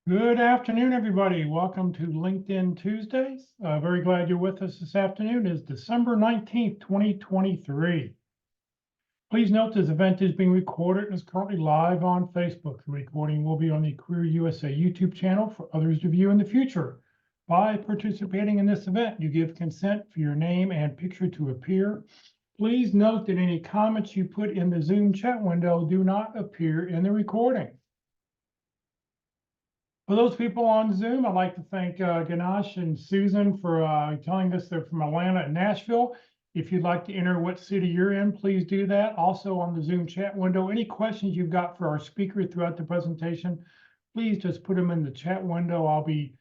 Good afternoon, everybody. Welcome to LinkedIn Tuesdays. Very glad you're with us this afternoon. It is December 19th, 2023. Please note this event is being recorded and is currently live on Facebook. The recording will be on the Career USA YouTube channel for others to view in the future. By participating in this event, you give consent for your name and picture to appear. Please note that any comments you put in the Zoom chat window do not appear in the recording. For those people on Zoom, I'd like to thank Ganesh and Susan for telling us they're from Atlanta and Nashville. If you'd like to enter what city you're in, please do that. Also on the Zoom chat window, any questions you've got for our speaker throughout the presentation, please just put them in the chat window. I'll be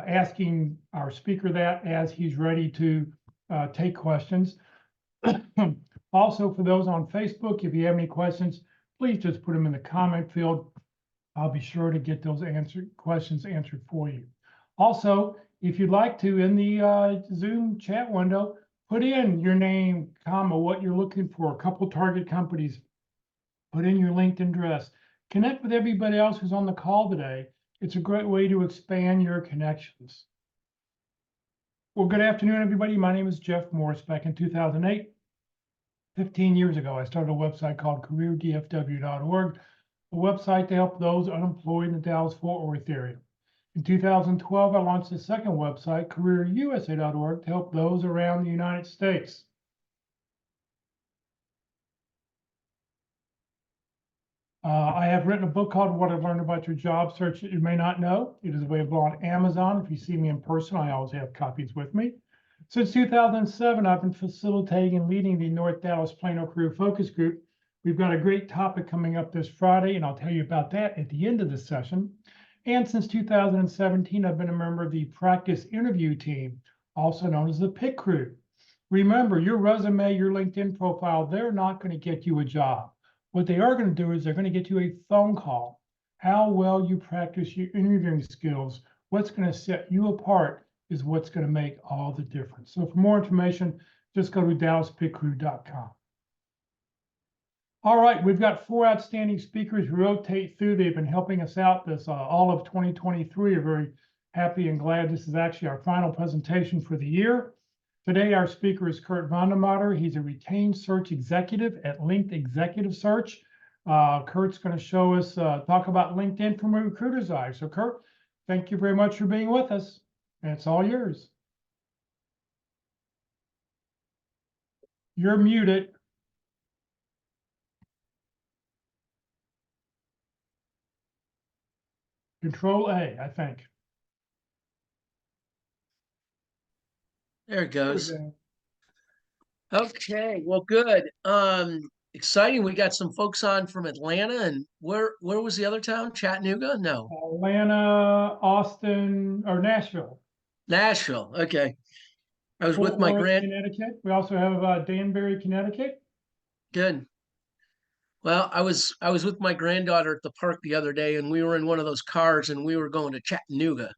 asking our speaker that as he's ready to take questions. Also, for those on Facebook, if you have any questions, please just put them in the comment field. I'll be sure to get those questions answered for you. Also, if you'd like to, in the Zoom chat window, put in your name, comma, what you're looking for, a couple target companies, put in your LinkedIn address, connect with everybody else who's on the call today. It's a great way to expand your connections. Well, good afternoon, everybody. My name is Jeff Morris. Back in 2008, 15 years ago, I started a website called careerdfw.org. A website to help those unemployed in the Dallas-Fort Worth area. In 2012, I launched a second website, careerusa.org, to help those around the United States. I have written a book called What I've Learned About Your Job Search That You May Not Know. It is available on Amazon. If you see me in person, I always have copies with me. Since 2007, I've been facilitating and leading the North Dallas Plano Career Focus Group. We've got a great topic coming up this Friday, and I'll tell you about that at the end of this session. And since 2017, I've been a member of the practice interview team, also known as the PIT crew. Remember, your resume, your LinkedIn profile, they're not going to get you a job. What they are going to do is they're going to get you a phone call. How well you practice your interviewing skills, what's going to set you apart is what's going to make all the difference. So for more information, just go to dallaspitcrew.com. All right, we've got 4 outstanding speakers who rotate through. They've been helping us out this all of 2023. We're very happy and glad this is actually our final presentation for the year. Today, our speaker is Kurt VandeMotter. He's a retained search executive at Linked Executive Search. Kurt's going to show us, talk about LinkedIn from a recruiter's eye. So Kurt, thank you very much for being with us. And it's all yours. You're muted. Control A, I think. There it goes. Okay, well, good. Exciting. We got some folks on from Atlanta, and where was the other town? Chattanooga? No. Atlanta, Austin, or Nashville. Nashville. Okay. I was with my Connecticut. We also have Danbury, Connecticut. Good. Well, I was with my granddaughter at the park the other day, and we were in one of those cars, and we were going to Chattanooga.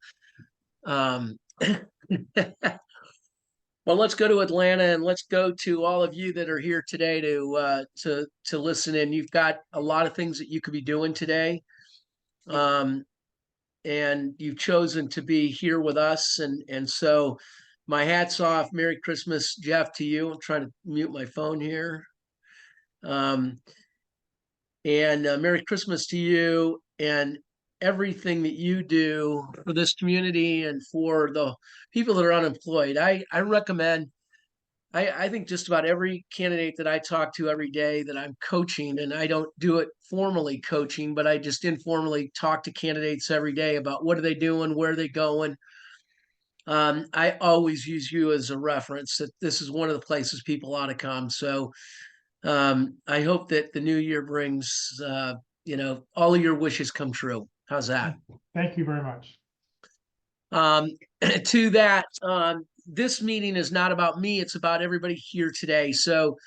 Well, let's go to Atlanta, and let's go to all of you that are here today to listen in. You've got a lot of things that you could be doing today, and you've chosen to be here with us, and so my hat's off. Merry Christmas, Jeff, to you. I'm trying to mute my phone here. And Merry Christmas to you and everything that you do for this community and for the people that are unemployed. I recommend, I think just about every candidate that I talk to every day that I'm coaching, and I don't do it formally coaching, but I just informally talk to candidates every day about what are they doing, where are they going. I always use you as a reference that this is one of the places people ought to come. So I hope that the new year brings, all of your wishes come true. How's that? Thank you very much. To that, this meeting is not about me. It's about everybody here today. So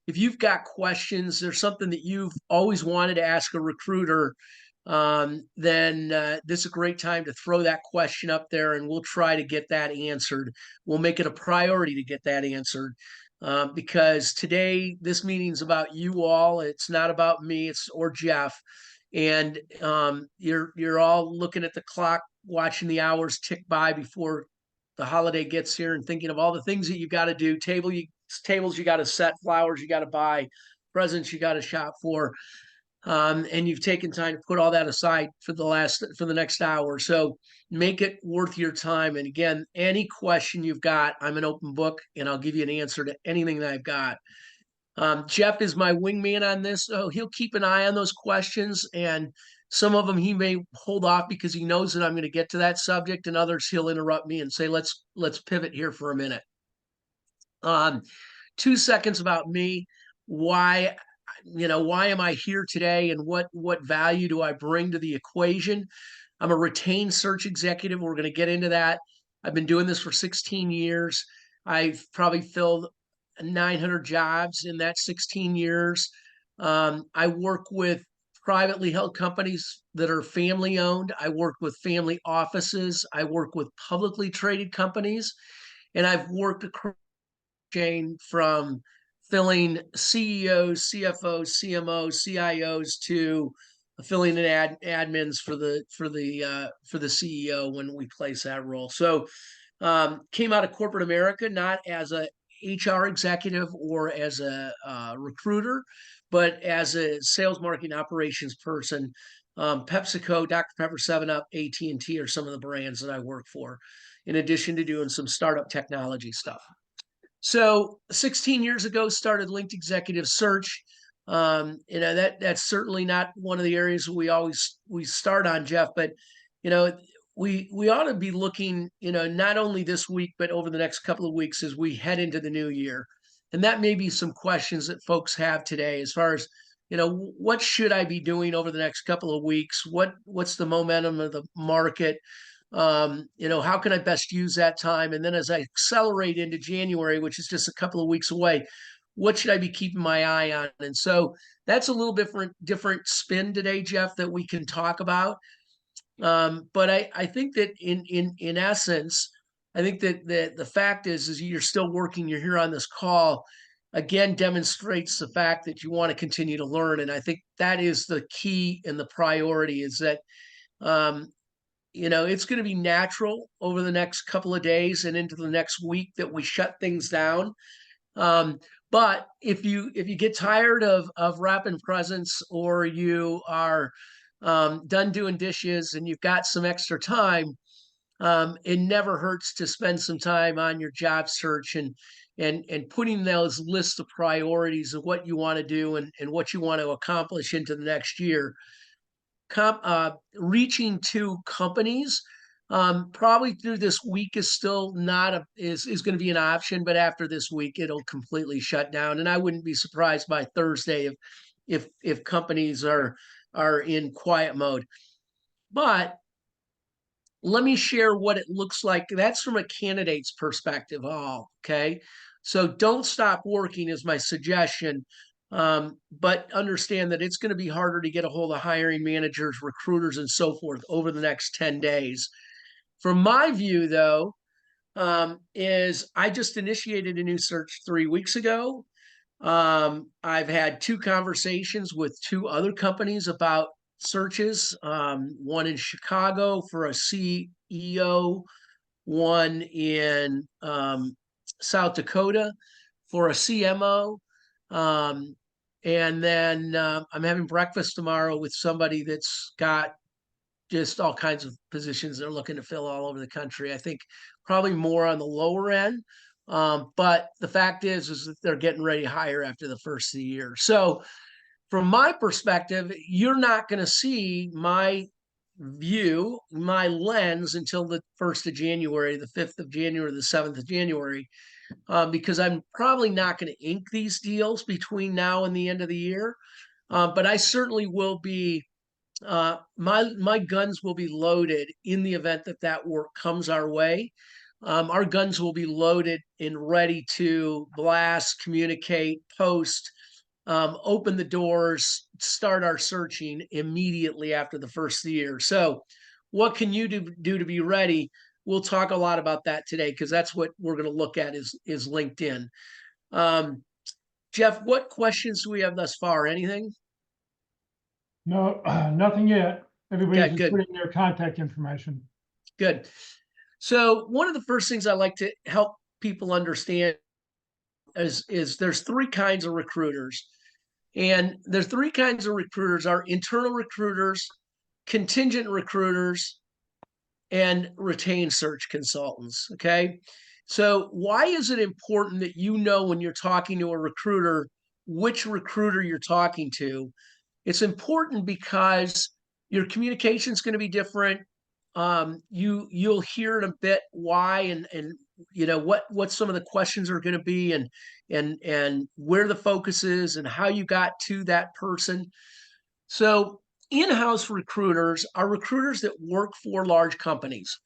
if you've got questions, there's something that you've always wanted to ask a recruiter, then this is a great time to throw that question up there, and we'll try to get that answered. We'll make it a priority to get that answered. Because today this meeting's about you all. It's not about me, or Jeff. and you're all looking at the clock, watching the hours tick by before the holiday gets here, and thinking of all the things that you got to do. Tables you got to set, flowers you got to buy, presents you got to shop for, and you've taken time to put all that aside for the next hour. So make it worth your time. And again, any question you've got, I'm an open book, and I'll give you an answer to anything that I've got. Jeff is my wingman on this, so he'll keep an eye on those questions, and some of them he may hold off because he knows that I'm going to get to that subject, and others he'll interrupt me and say, let's pivot here for a minute. 2 seconds about me. Why why am I here today, and what value do I bring to the equation? I'm a retained search executive. We're going to get into that. I've been doing this for 16 years. I've probably filled 900 jobs in that 16 years. I work with privately held companies that are family owned. I work with family offices. I work with publicly traded companies. And I've worked across the chain from filling CEOs, CFOs, CMOs, CIOs to filling in admins for the CEO when we place that role. So came out of corporate America, not as a HR executive or as a recruiter, but as a sales marketing operations person. PepsiCo, Dr. Pepper, 7-Up, AT&T are some of the brands that I work for, in addition to doing some startup technology stuff. So 16 years ago, started Linked Executive Search. That's certainly not one of the areas we start on, Jeff, but you know, we ought to be looking, not only this week, but over the next couple of weeks as we head into the new year. And that may be some questions that folks have today as far as, what should I be doing over the next couple of weeks? What's the momentum of the market? How can I best use that time? And then as I accelerate into January, which is just a couple of weeks away, what should I be keeping my eye on? And so that's a little different spin today, Jeff, that we can talk about. But I think that in essence, I think that the fact is you're still working, you're here on this call, again, demonstrates the fact that you want to continue to learn. And I think that is the key and the priority is that it's going to be natural over the next couple of days and into the next week that we shut things down. But if you get tired of wrapping presents, or you are done doing dishes and you've got some extra time, it never hurts to spend some time on your job search and putting those lists of priorities of what you want to do and what you want to accomplish into the next year. Reaching to companies probably through this week is still not is going to be an option, but after this week it'll completely shut down, and I wouldn't be surprised by Thursday if companies are in quiet mode. But let me share what it looks like. That's from a candidate's perspective. Okay. So don't stop working is my suggestion. But understand that it's going to be harder to get a hold of hiring managers, recruiters, and so forth over the next 10 days. From my view, though, is I just initiated a new search 3 weeks ago. I've had 2 conversations with 2 other companies about searches, one in Chicago for a CEO, one in South Dakota for a CMO. And then I'm having breakfast tomorrow with somebody that's got just all kinds of positions they're looking to fill all over the country. I think probably more on the lower end. But the fact is that they're getting ready to hire after the first of the year. So from my perspective, you're not going to see my view, my lens until the 1st of January, the 5th of January, the 7th of January, because I'm probably not going to ink these deals between now and the end of the year. But I certainly will be, my guns will be loaded in the event that work comes our way. Our guns will be loaded and ready to blast, communicate, post, open the doors, start our searching immediately after the first of the year. So what can you do to be ready? We'll talk a lot about that today because that's what we're going to look at is LinkedIn. Jeff, what questions do we have thus far? Anything? No, nothing yet. Everybody's Okay, just good, putting their contact information. good. So one of the first things I like to help people understand is there's three kinds of recruiters. And there's three kinds of recruiters: are internal recruiters, contingent recruiters, and retained search consultants. Okay. So why is it important that you know when you're talking to a recruiter which recruiter you're talking to? It's important because your communication is going to be different. You'll hear in a bit why and you know what some of the questions are going to be and where the focus is and how you got to that person. So in-house recruiters are recruiters that work for large companies.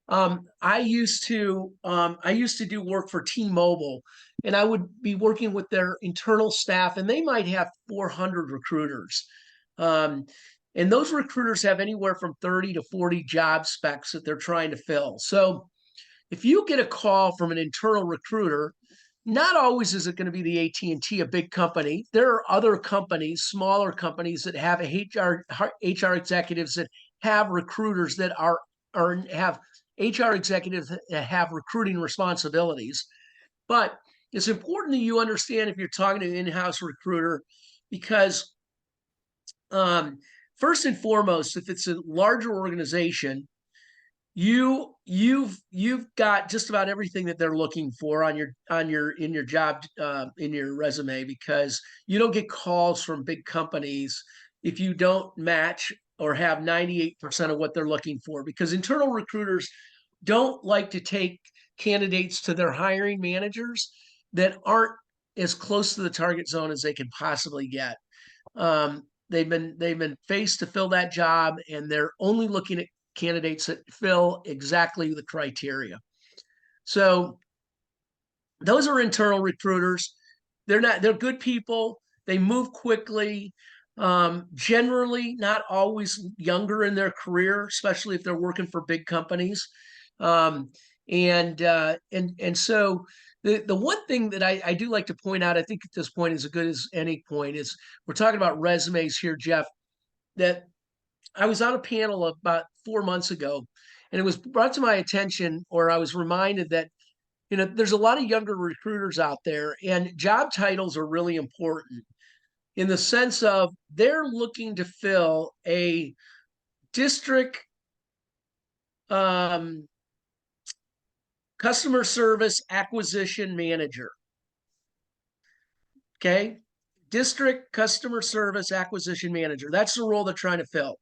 I used to do work for T-Mobile, and I would be working with their internal staff, and they might have 400 recruiters. Um, and those recruiters have anywhere from 30 to 40 job specs that they're trying to fill. So if you get a call from an internal recruiter, not always is it going to be the AT&T, a big company. There are other companies, smaller companies that have HR executives that have recruiters that are or have HR executives that have recruiting responsibilities. But it's important that you understand if you're talking to an in-house recruiter, because first and foremost, if it's a larger organization, you've got just about everything that they're looking for on your in your job in your resume, because you don't get calls from big companies if you don't match or have 98% of what they're looking for, because internal recruiters don't like to take candidates to their hiring managers that aren't as close to the target zone as they can possibly get. They've been faced to fill that job, and they're only looking at candidates that fill exactly the criteria. So those are internal recruiters. They're good people. They move quickly. Generally, not always younger in their career, especially if they're working for big companies. Um, and so the one thing that I do like to point out, I think at this point is as good as any point, is we're talking about resumes here, Jeff. That I was on a panel about 4 months ago, and it was brought to my attention, or I was reminded that there's a lot of younger recruiters out there, and job titles are really important in the sense of they're looking to fill a district um, customer service acquisition manager. Okay, district customer service acquisition manager. That's the role they're trying to fill.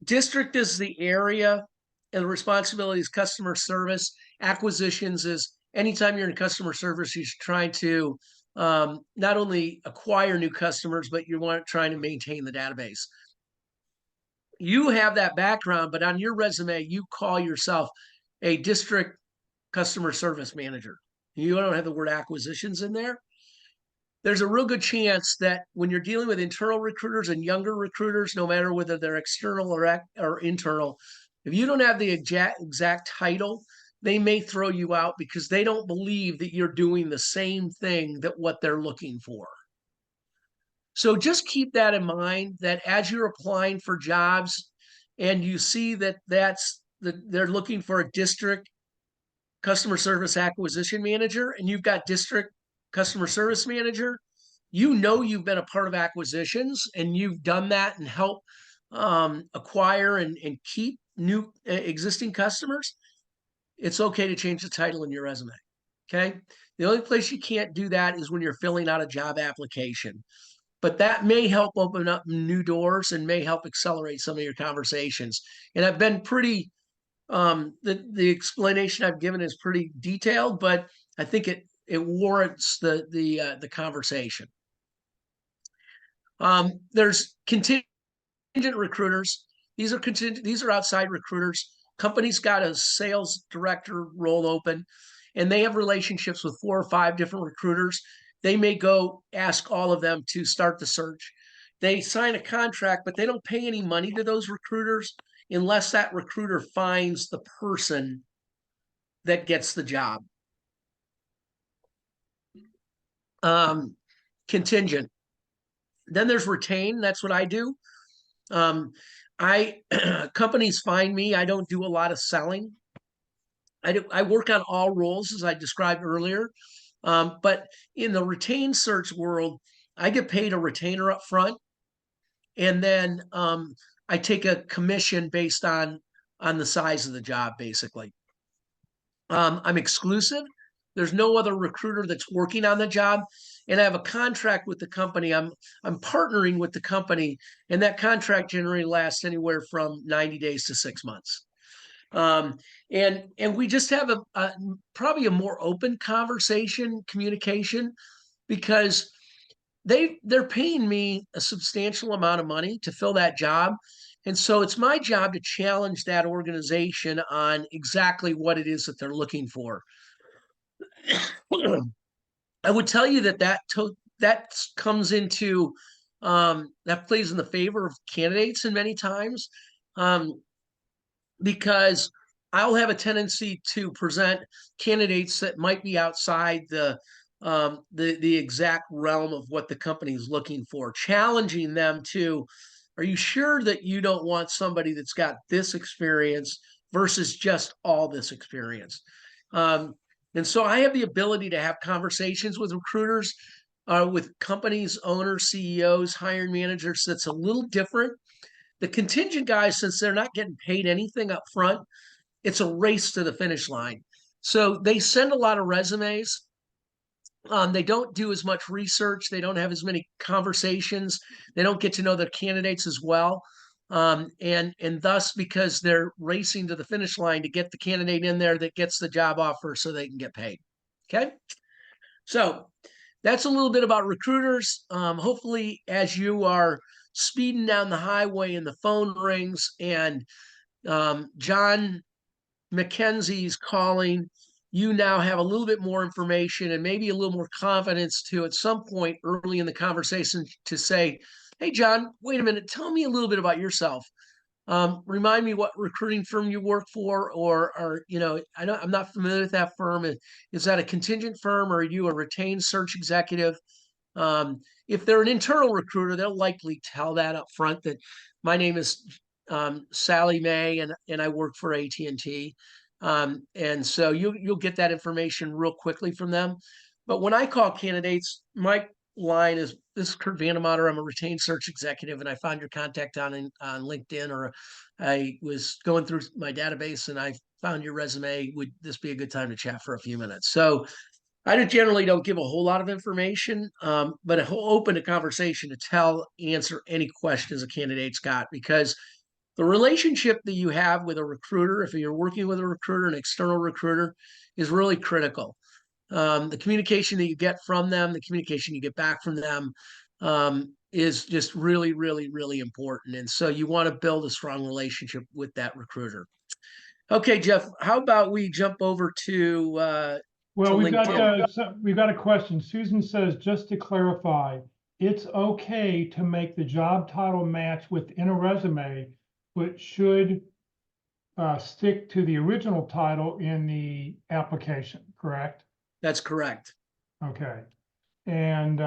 District is the area, and the responsibility is customer service. Acquisitions is anytime you're in customer service, you're trying to not only acquire new customers, but you want trying to maintain the database. You have that background, but on your resume, you call yourself a district customer service manager. You don't have the word acquisitions in there. There's a real good chance that when you're dealing with internal recruiters and younger recruiters, no matter whether they're external or internal, if you don't have the exact title, they may throw you out because they don't believe that you're doing the same thing that what they're looking for. So just keep that in mind, that as you're applying for jobs and you see that they're looking for a district customer service acquisition manager and you've got district customer service manager, you've been a part of acquisitions and you've done that and help acquire and keep new existing customers. It's okay to change the title in your resume. Okay. The only place you can't do that is when you're filling out a job application, but that may help open up new doors and may help accelerate some of your conversations. And I've been pretty the explanation I've given is pretty detailed, but I think it warrants the conversation. There's contingent recruiters. These are contingent. These are outside recruiters. Companies got a sales director role open, and they have relationships with 4 or 5 different recruiters. They may go ask all of them to start the search. They sign a contract, but they don't pay any money to those recruiters unless that recruiter finds the person that gets the job. Contingent. Then there's retain. That's what I do. Um, I companies find me. I don't do a lot of selling. I work on all roles as I described earlier. But in the retain search world, I get paid a retainer up front, and then I take a commission based on the size of the job, basically. I'm exclusive. There's no other recruiter that's working on the job, and I have a contract with the company. I'm partnering with the company, and that contract generally lasts anywhere from 90 days to 6 months. Um, and we just have a probably a more open conversation, communication, because they're paying me a substantial amount of money to fill that job. And so it's my job to challenge that organization on exactly what it is that they're looking for. I would tell you that that comes into that plays in the favor of candidates in many times, because I'll have a tendency to present candidates that might be outside the exact realm of what the company is looking for, challenging them to, are you sure that you don't want somebody that's got this experience versus just all this experience? And so I have the ability to have conversations with recruiters, with companies, owners, CEOs, hiring managers that's a little different. The contingent guys, since they're not getting paid anything up front, it's a race to the finish line. So they send a lot of resumes. They don't do as much research. They don't have as many conversations. They don't get to know their candidates as well. And thus, because they're racing to the finish line to get the candidate in there that gets the job offer so they can get paid. Okay. So that's a little bit about recruiters. Hopefully, as you are speeding down the highway and the phone rings and John McKenzie's calling, you now have a little bit more information and maybe a little more confidence to, at some point early in the conversation, to say, hey, John, wait a minute, tell me a little bit about yourself. Remind me what recruiting firm you work for, or I'm not familiar with that firm. Is that a contingent firm, or are you a retained search executive? If they're an internal recruiter, they'll likely tell that up front, that my name is Sally Mae, and I work for AT&T. And so you'll get that information real quickly from them. But when I call candidates, my line is, this is Kurt VandeMotter. I'm a retained search executive, and I found your contact on LinkedIn, or I was going through my database and I found your resume. Would this be a good time to chat for a few minutes? So I generally don't give a whole lot of information, but open a conversation to answer any questions a candidate's got, because the relationship that you have with a recruiter, if you're working with a recruiter, an external recruiter, is really critical. The communication that you get from them, the communication you get back from them, is just really, really, really important. And so you want to build a strong relationship with that recruiter. Okay, Jeff, how about we jump over to Well, LinkedIn? we've got a question. Susan says, just to clarify, it's okay to make the job title match within a resume, but should stick to the original title in the application, correct? That's correct. Okay. And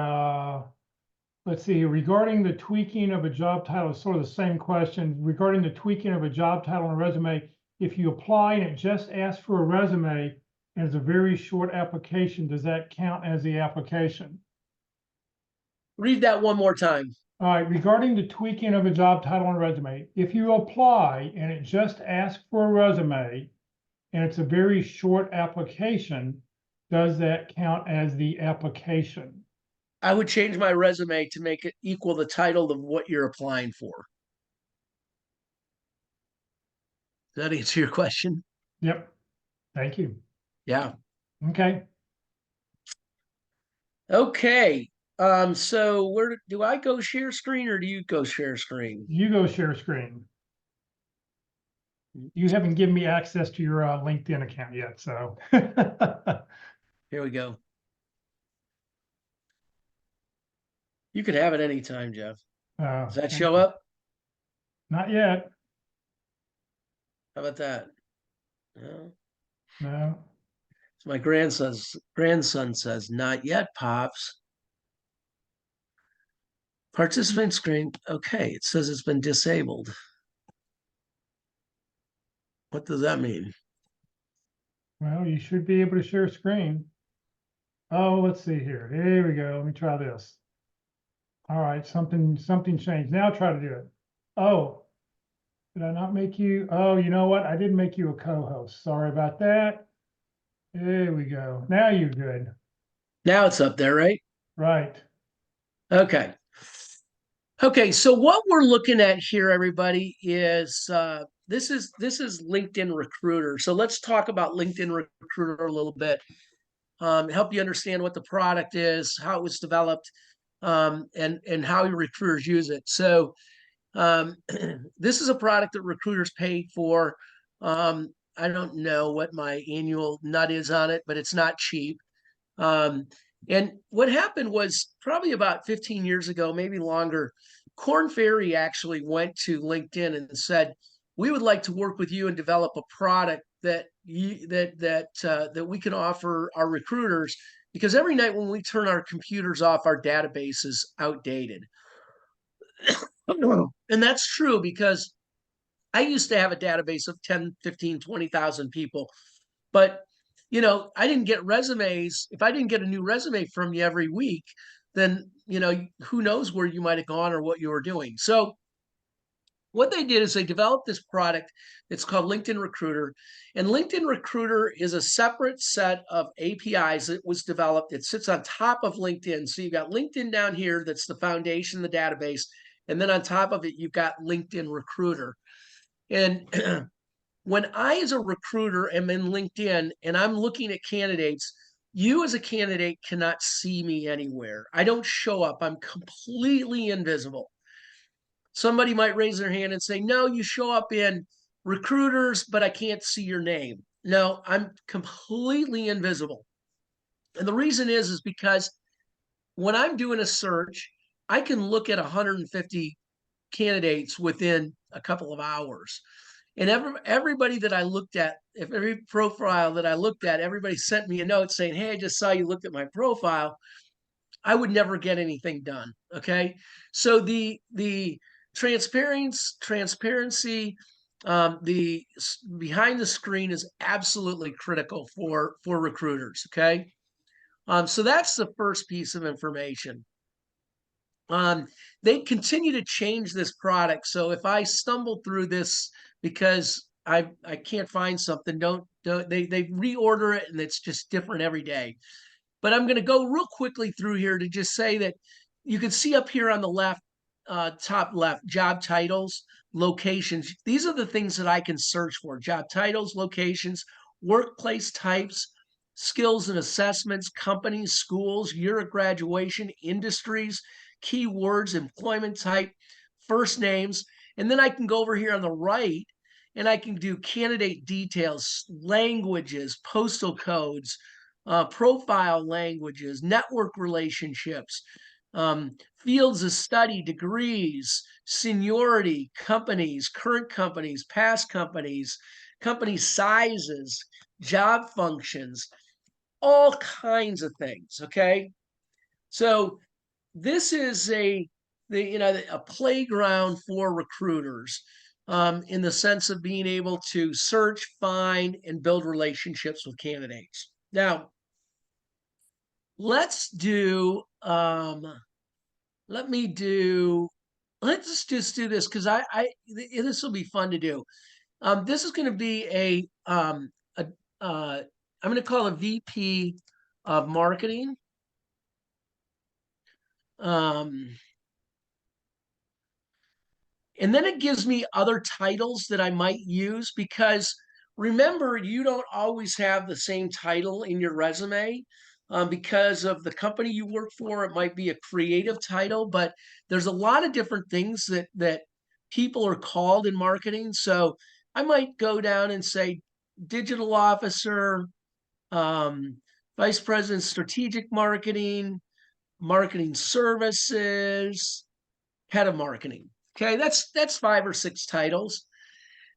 let's see, regarding the tweaking of a job title, sort of the same question. Regarding the tweaking of a job title on a resume, if you apply and it just asks for a resume and it's a very short application, does that count as the application? Read that one more time. All right, regarding the tweaking of a job title on a resume, if you apply and it just asks for a resume and it's a very short application, does that count as the application? I would change my resume to make it equal the title of what you're applying for. Does that answer your question? Yep. Thank you. Yeah. Okay. Okay. So where do I go share screen, or do you go share screen? You go share screen. You haven't given me access to your LinkedIn account yet, so. Here we go. You can have it anytime, Jeff. Does that show up? Not yet. How about that? No. No. So my grandson says, "Not yet, pops." Participant screen. Okay, it says it's been disabled. What does that mean? Well, you should be able to share screen. Oh, let's see here. Here we go. Let me try this. All right, something changed. Now try to do it. Oh, did I not make you? Oh, you know what? I didn't make you a co-host. Sorry about that. There we go. Now you're good. Now it's up there, right? Right. Okay. Okay, so what we're looking at here, everybody, is this is LinkedIn Recruiter. So let's talk about LinkedIn Recruiter a little bit. Help you understand what the product is, how it was developed, and how your recruiters use it. So this is a product that recruiters paid for. I don't know what my annual nut is on it, but it's not cheap. Um, and what happened was probably about 15 years ago, maybe longer, Corn Ferry actually went to LinkedIn and said, "We would like to work with you and develop a product that that we can offer our recruiters because every night when we turn our computers off, our database is outdated." And that's true because I used to have a database of 10, 15, 20,000 people, but I didn't get resumes. If I didn't get a new resume from you every week, then who knows where you might have gone or what you were doing. So what they did is they developed this product. It's called LinkedIn Recruiter. And LinkedIn Recruiter is a separate set of APIs that was developed. It sits on top of LinkedIn. So you've got LinkedIn down here, that's the foundation, the database. And then on top of it, you've got LinkedIn Recruiter. And when I, as a recruiter, am in LinkedIn and I'm looking at candidates, you as a candidate cannot see me anywhere. I don't show up. I'm completely invisible. Somebody might raise their hand and say, "No, you show up in recruiters, but I can't see your name." No, I'm completely invisible. And the reason is because when I'm doing a search, I can look at 150 candidates within a couple of hours. And everybody that I looked at, if every profile that I looked at, everybody sent me a note saying, "Hey, I just saw you looked at my profile." I would never get anything done. Okay, so the transparency, the behind the screen is absolutely critical for recruiters. Okay, so that's the first piece of information. They continue to change this product. So if I stumble through this because I can't find something, don't they reorder it and it's just different every day. But I'm going to go real quickly through here to just say that you can see up here on the left, top left, job titles, locations. These are the things that I can search for: job titles, locations, workplace types, skills and assessments, companies, schools, year of graduation, industries, keywords, employment type, first names. And then I can go over here on the right and I can do candidate details, languages, postal codes, profile languages, network relationships, fields of study, degrees, seniority, companies, current companies, past companies, company sizes, job functions, all kinds of things. Okay, so this is a playground for recruiters, in the sense of being able to search, find, and build relationships with candidates. Now, let's do let's just do this because this will be fun to do. This is going to be a I'm going to call a VP of marketing. And then it gives me other titles that I might use because remember, you don't always have the same title in your resume. Because of the company you work for, it might be a creative title, but there's a lot of different things that people are called in marketing. So I might go down and say digital officer, um, vice president, strategic marketing, marketing services, head of marketing. Okay, that's 5 or 6 titles.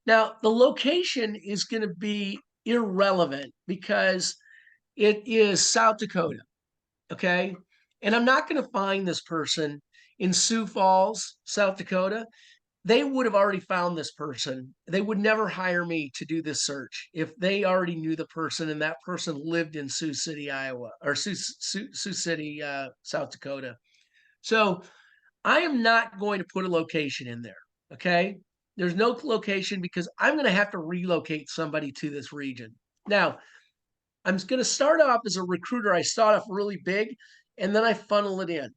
Now, the location is going to be irrelevant because it is South Dakota. Okay, and I'm not going to find this person in Sioux Falls, South Dakota, they would have already found this person. They would never hire me to do this search if they already knew the person and that person lived in Sioux City, Iowa, or Sioux City, South Dakota. So I am not going to put a location in there. Okay. There's no location because I'm going to have to relocate somebody to this region. Now, I'm going to start off as a recruiter. I start off really big and then I funnel it in.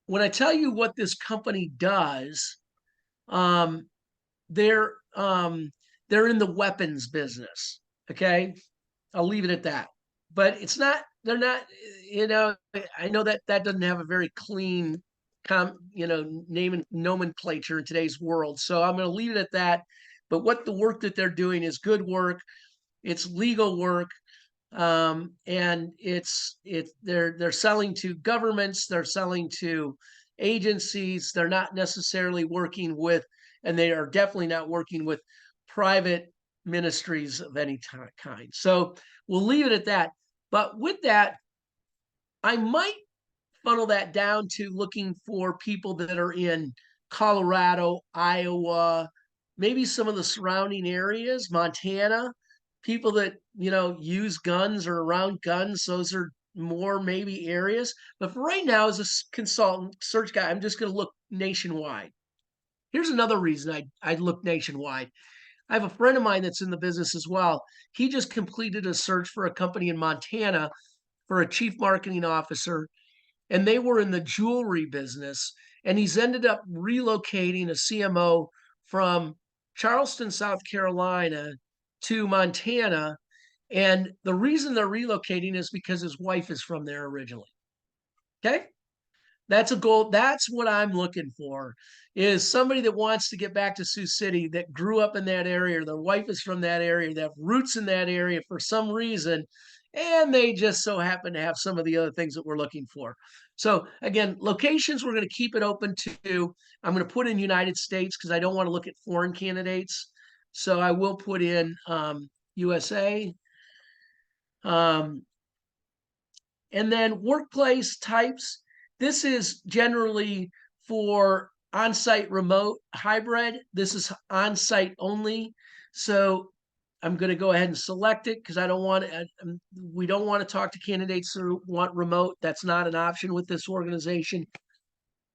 When I tell you what this company does, um, they're in the weapons business. Okay, I'll leave it at that. But it's not. They're not. You know, I know that that doesn't have a very clean, name and nomenclature in today's world. So I'm going to leave it at that. But what the work that they're doing is good work. It's legal work. And they're selling to governments, they're selling to agencies, they're not necessarily working with, and they are definitely not working with private ministries of any kind. So we'll leave it at that. But with that, I might funnel that down to looking for people that are in Colorado, Iowa, maybe some of the surrounding areas, Montana, people that, use guns or around guns. Those are more maybe areas. But for right now, as a consultant search guy, I'm just going to look nationwide. Here's another reason I look nationwide. I have a friend of mine that's in the business as well. He just completed a search for a company in Montana for a chief marketing officer, and they were in the jewelry business. And he's ended up relocating a CMO from Charleston, South Carolina to Montana. And the reason they're relocating is because his wife is from there originally. Okay. That's a goal. That's what I'm looking for, is somebody that wants to get back to Sioux City, that grew up in that area, their wife is from that area, they have roots in that area for some reason, and they just so happen to have some of the other things that we're looking for. So again, locations, we're going to keep it open to. I'm going to put in United States because I don't want to look at foreign candidates. So I will put in USA. And then workplace types. This is generally for on-site, remote, hybrid. This is on-site only. So I'm going to go ahead and select it because I don't want to, we don't want to talk to candidates who want remote. That's not an option with this organization.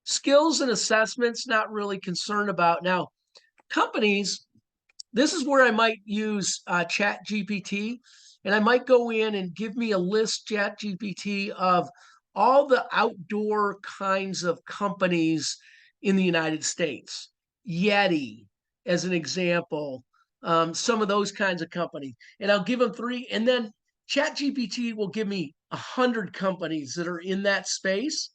Skills and assessments, not really concerned about. Now, companies, this is where I might use Chat GPT, and I might go in and give me a list, Chat GPT, of all the outdoor kinds of companies in the United States. Yeti, as an example, some of those kinds of companies. And I'll give them 3, and then Chat GPT will give me 100 companies that are in that space.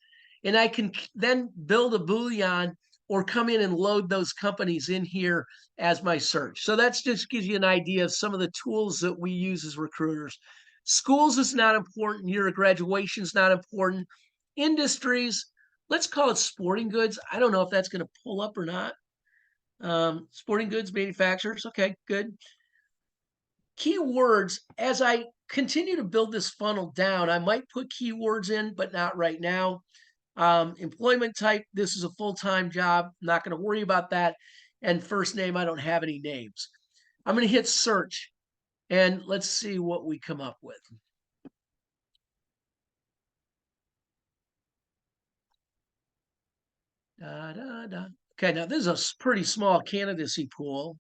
And I can then build a Boolean or come in and load those companies in here as my search. So that's just gives you an idea of some of the tools that we use as recruiters. Schools is not important. Year of graduation is not important. Industries, let's call it sporting goods. I don't know if that's going to pull up or not. Sporting goods manufacturers. Okay, good. Keywords, as I continue to build this funnel down, I might put keywords in, but not right now. Employment type, this is a full-time job. I'm not going to worry about that. And first name, I don't have any names. I'm going to hit search and let's see what we come up with. Da, da, da. Okay, now this is a pretty small candidacy pool,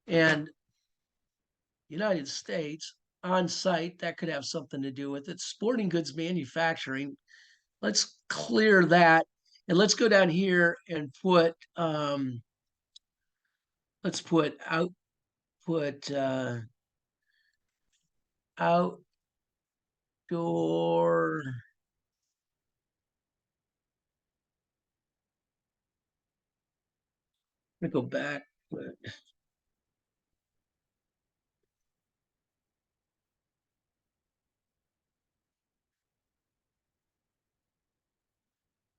and United States on site, that could have something to do with it. Sporting goods manufacturing. Let's clear that. And let's go down here and put, let's put outdoor. Let me go back.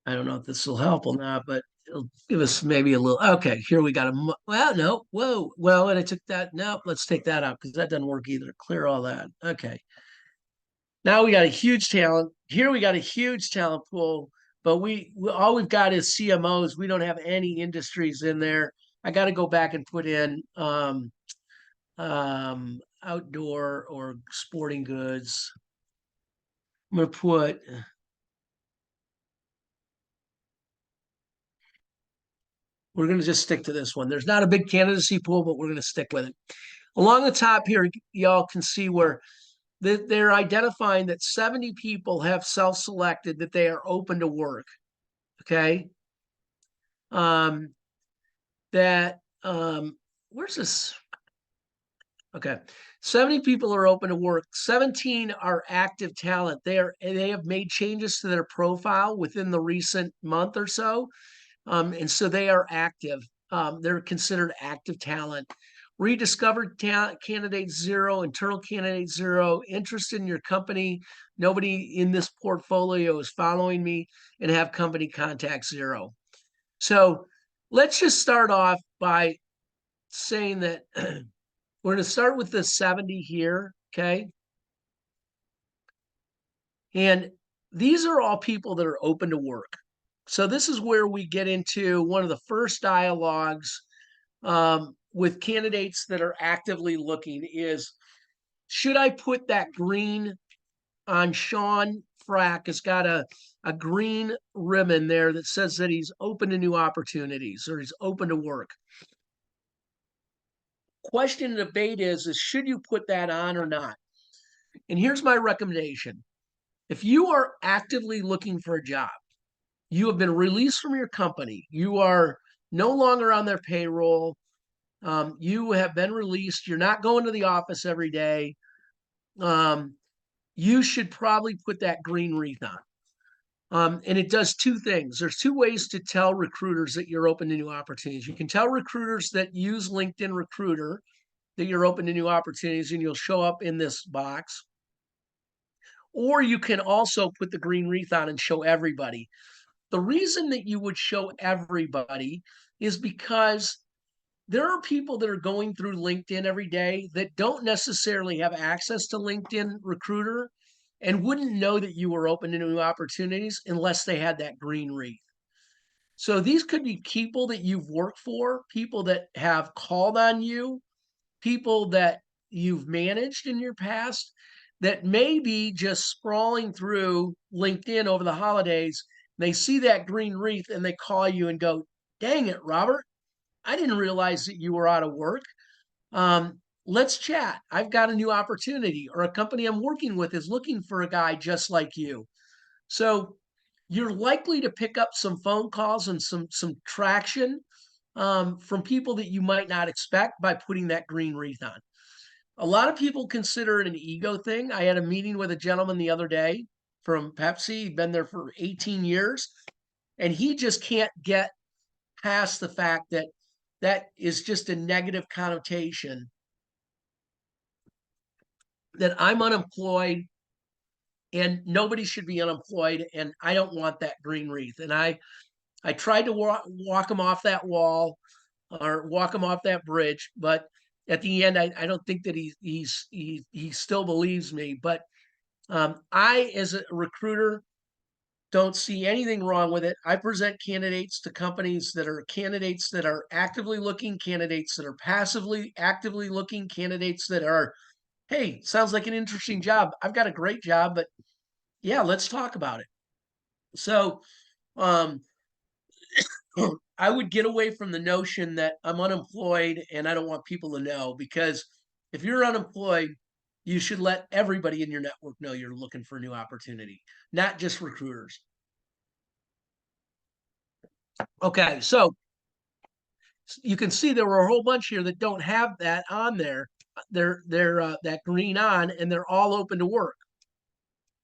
I don't know if this will help or not, but it'll give us maybe a little. Okay, here we got a. Well, no, whoa, well, and I took that. No, let's take that out because that doesn't work either. Clear all that. Okay. Now we got a huge talent. Here we got a huge talent pool, but all we've got is CMOs. We don't have any industries in there. I got to go back and put in outdoor or sporting goods. I'm going to put, we're going to just stick to this one. There's not a big candidacy pool, but we're going to stick with it. Along the top here, y'all can see where they're identifying that 70 people have self-selected that they are open to work. Okay. Where's this? Okay. 70 people are open to work. 17 are active talent. They have made changes to their profile within the recent month or so. And so they are active. They're considered active talent. Rediscovered talent candidate 0, internal candidate 0, interested in your company. Nobody in this portfolio is following me, and have company contact 0. So let's just start off by saying that we're going to start with the 70 here, okay? And these are all people that are open to work. So this is where we get into one of the first dialogues with candidates that are actively looking is, should I put that green on Sean Frack? Has got a green ribbon there that says that he's open to new opportunities or he's open to work. Question and debate is should you put that on or not? And here's my recommendation. If you are actively looking for a job, you have been released from your company, you are no longer on their payroll, you have been released, you're not going to the office every day, you should probably put that green wreath on. And it does two things. There's two ways to tell recruiters that you're open to new opportunities. You can tell recruiters that use LinkedIn Recruiter that you're open to new opportunities, and you'll show up in this box. Or you can also put the green wreath on and show everybody. The reason that you would show everybody is because there are people that are going through LinkedIn every day that don't necessarily have access to LinkedIn Recruiter and wouldn't know that you were open to new opportunities unless they had that green wreath. So these could be people that you've worked for, people that have called on you, people that you've managed in your past that may be just sprawling through LinkedIn over the holidays. They see that green wreath and they call you and go, dang it, Robert, I didn't realize that you were out of work. Let's chat. I've got a new opportunity, or a company I'm working with is looking for a guy just like you. So you're likely to pick up some phone calls and some traction from people that you might not expect by putting that green wreath on. A lot of people consider it an ego thing. I had a meeting with a gentleman the other day from Pepsi. He'd been there for 18 years, and he just can't get past the fact that that is just a negative connotation, that I'm unemployed and nobody should be unemployed, and I don't want that green wreath. And I tried to walk him off that wall or walk him off that bridge, but at the end, I don't think that he still believes me. But I, as a recruiter, don't see anything wrong with it. I present candidates to companies that are candidates that are actively looking, candidates that are passively actively looking, candidates that are, hey, sounds like an interesting job. I've got a great job, but yeah, let's talk about it. So I would get away from the notion that I'm unemployed and I don't want people to know, because if you're unemployed, you should let everybody in your network know you're looking for a new opportunity, not just recruiters. Okay, so you can see there were a whole bunch here that don't have that on there. They're that green on, and they're all open to work.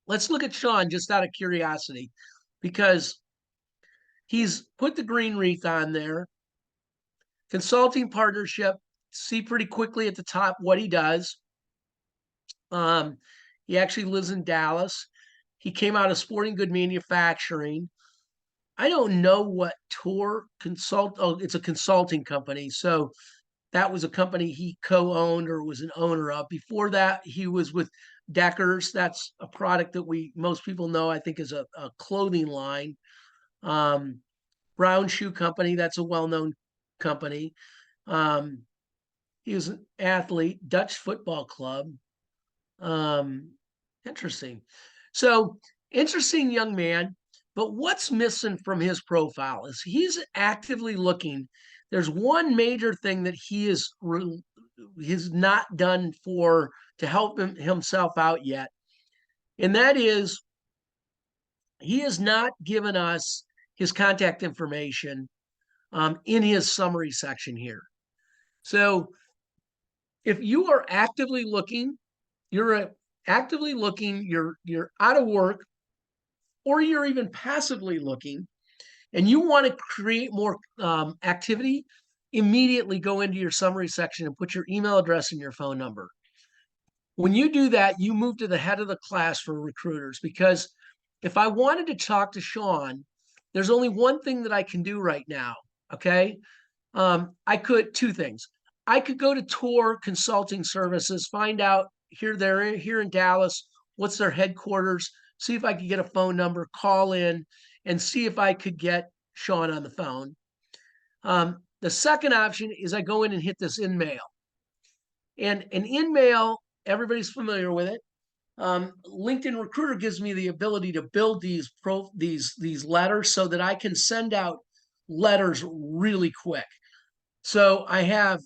Let's look at Sean just out of curiosity, because he's put the green wreath on there. Consulting partnership, see pretty quickly at the top what he does. He actually lives in Dallas. He came out of sporting good manufacturing. I don't know what tour consult. Oh, it's a consulting company. So that was a company he co-owned or was an owner of. Before that, he was with Deckers. That's a product that most people know, I think, is a clothing line. Brown Shoe Company, that's a well-known company. Um, he was an athlete, Dutch Football Club. Um, interesting. So interesting young man. But what's missing from his profile is he's actively looking. There's one major thing that he's not done for to help himself out yet, and that is he has not given us his contact information in his summary section here. So if you are actively looking, you're out of work, or you're even passively looking, and you want to create more activity, immediately go into your summary section and put your email address and your phone number. When you do that, you move to the head of the class for recruiters, because if I wanted to talk to Sean, there's only one thing that I can do right now. Okay. I could two things. I could go to Tour Consulting Services, find out they're here in Dallas, what's their headquarters, see if I could get a phone number, call in, and see if I could get Sean on the phone. The second option is I go in and hit this InMail. And an InMail, everybody's familiar with it. LinkedIn Recruiter gives me the ability to build these letters so that I can send out letters really quick. So I have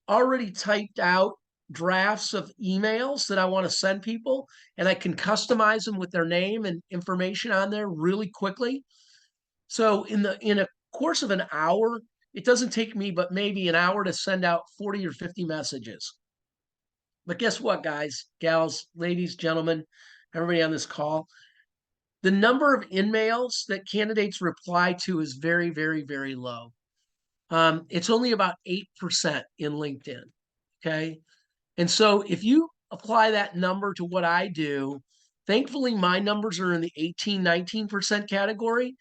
already typed out drafts of emails that I want to send people, and I can customize them with their name and information on there really quickly. So in a course of an hour, it doesn't take me but maybe an hour to send out 40 or 50 messages. But guess what, guys, gals, ladies, gentlemen, everybody on this call, the number of InMails that candidates reply to is very, very, very low. It's only about 8% in LinkedIn. Okay. And so if you apply that number to what I do, thankfully my numbers are in the 18, 19% category,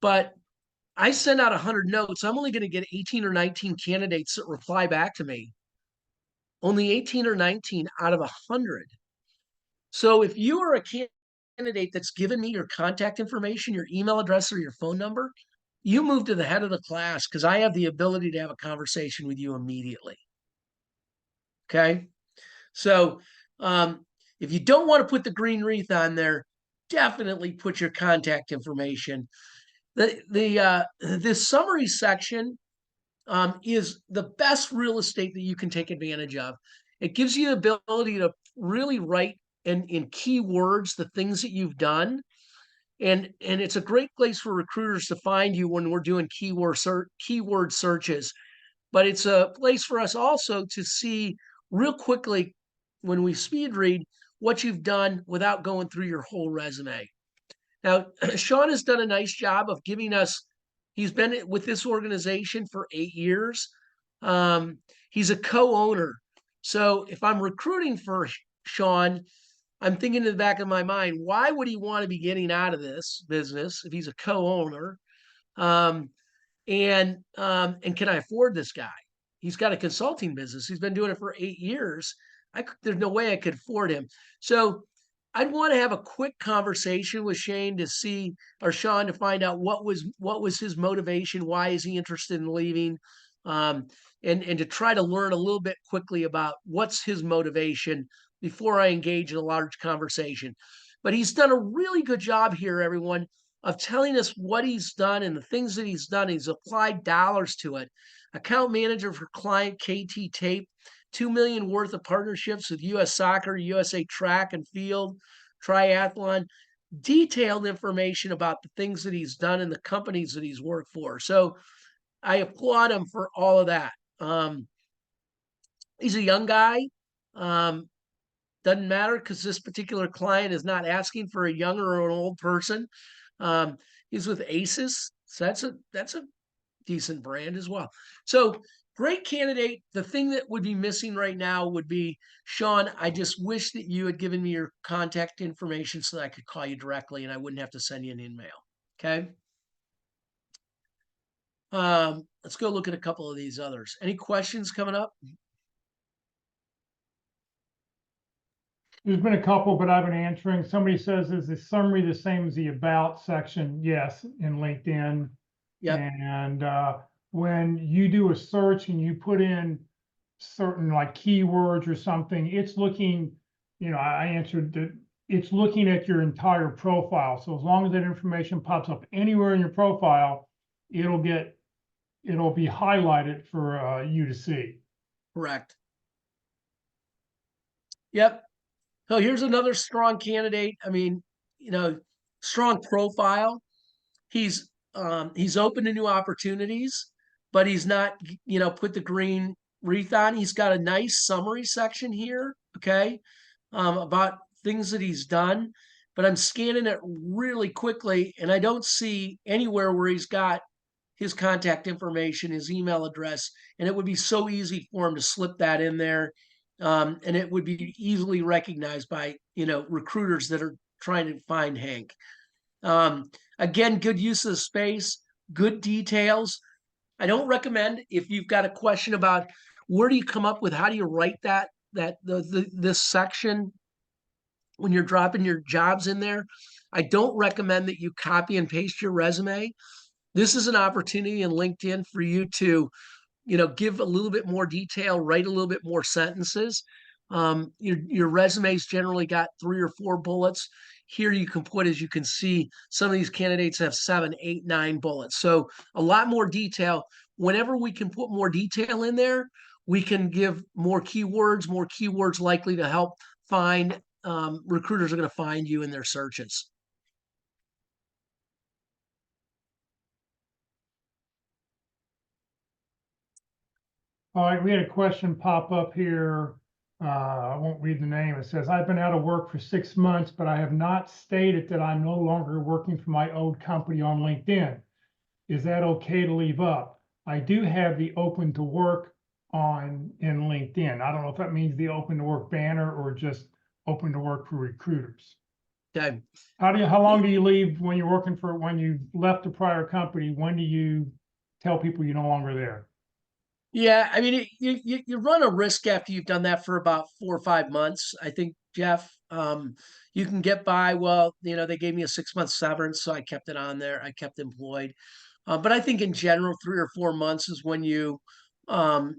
but I send out 100 notes. I'm only going to get 18 or 19 candidates that reply back to me. Only 18 or 19 out of 100. So if you are a candidate that's given me your contact information, your email address, or your phone number, you move to the head of the class, because I have the ability to have a conversation with you immediately. Okay. So if you don't want to put the green wreath on there, definitely put your contact information. This summary section is the best real estate that you can take advantage of. It gives you the ability to really write in keywords the things that you've done. And it's a great place for recruiters to find you when we're doing keyword searches. But it's a place for us also to see real quickly, when we speed read, what you've done without going through your whole resume. Now, Sean has done a nice job of giving us, he's been with this organization for 8 years. He's a co-owner. So if I'm recruiting for Sean, I'm thinking in the back of my mind, why would he want to be getting out of this business if he's a co-owner? And can I afford this guy? He's got a consulting business. He's been doing it for 8 years. There's no way I could afford him. So I'd want to have a quick conversation with Shane to see, or Sean, to find out what was his motivation. Why is he interested in leaving? And to try to learn a little bit quickly about what's his motivation before I engage in a large conversation. But he's done a really good job here, everyone, of telling us what he's done and the things that he's done. He's applied dollars to it. Account manager for client KT Tape, 2 million worth of partnerships with US Soccer, USA Track and Field, Triathlon, detailed information about the things that he's done and the companies that he's worked for. So I applaud him for all of that. He's a young guy. Doesn't matter, because this particular client is not asking for a young or an old person. He's with ACES, so that's a decent brand as well. So great candidate. The thing that would be missing right now would be, Sean, I just wish that you had given me your contact information so that I could call you directly and I wouldn't have to send you an email. Okay. Let's go look at a couple of these others. Any questions coming up? There's been a couple, but I've been answering. Somebody says, is the summary the same as the about section? Yes, in LinkedIn. Yep. And when you do a search and you put in certain like keywords or something, it's looking, I answered that it's looking at your entire profile. So as long as that information pops up anywhere in your profile, it'll be highlighted for you to see. Correct. Yep. So here's another strong candidate. I mean, strong profile. He's open to new opportunities, but he's not, put the green wreath on. He's got a nice summary section here, okay, about things that he's done. But I'm scanning it really quickly, and I don't see anywhere where he's got his contact information, his email address, and it would be so easy for him to slip that in there. And it would be easily recognized by, recruiters that are trying to find Hank. Again, good use of space, good details. I don't recommend if you've got a question about where do you come up with, how do you write this section when you're dropping your jobs in there. I don't recommend that you copy and paste your resume. This is an opportunity in LinkedIn for you to, give a little bit more detail, write a little bit more sentences. Your resume's generally got 3 or 4 bullets. Here you can put, as you can see, some of these candidates have 7, 8, 9 bullets. So a lot more detail. Whenever we can put more detail in there, we can give more keywords likely to help find, recruiters are going to find you in their searches. All right, we had a question pop up here. I won't read the name. It says, I've been out of work for 6 months, but I have not stated that I'm no longer working for my old company on LinkedIn. Is that okay to leave up? I do have the open to work in LinkedIn. I don't know if that means the open to work banner or just open to work for recruiters. Okay. How long do you leave when you're when you left the prior company? When do you tell people you're no longer there? Yeah, I mean, you run a risk after you've done that for about 4 or 5 months. I think, Jeff, you can get by. Well, they gave me a 6-month severance, so I kept it on there. I kept employed. But I think in general, 3 or 4 months is when you put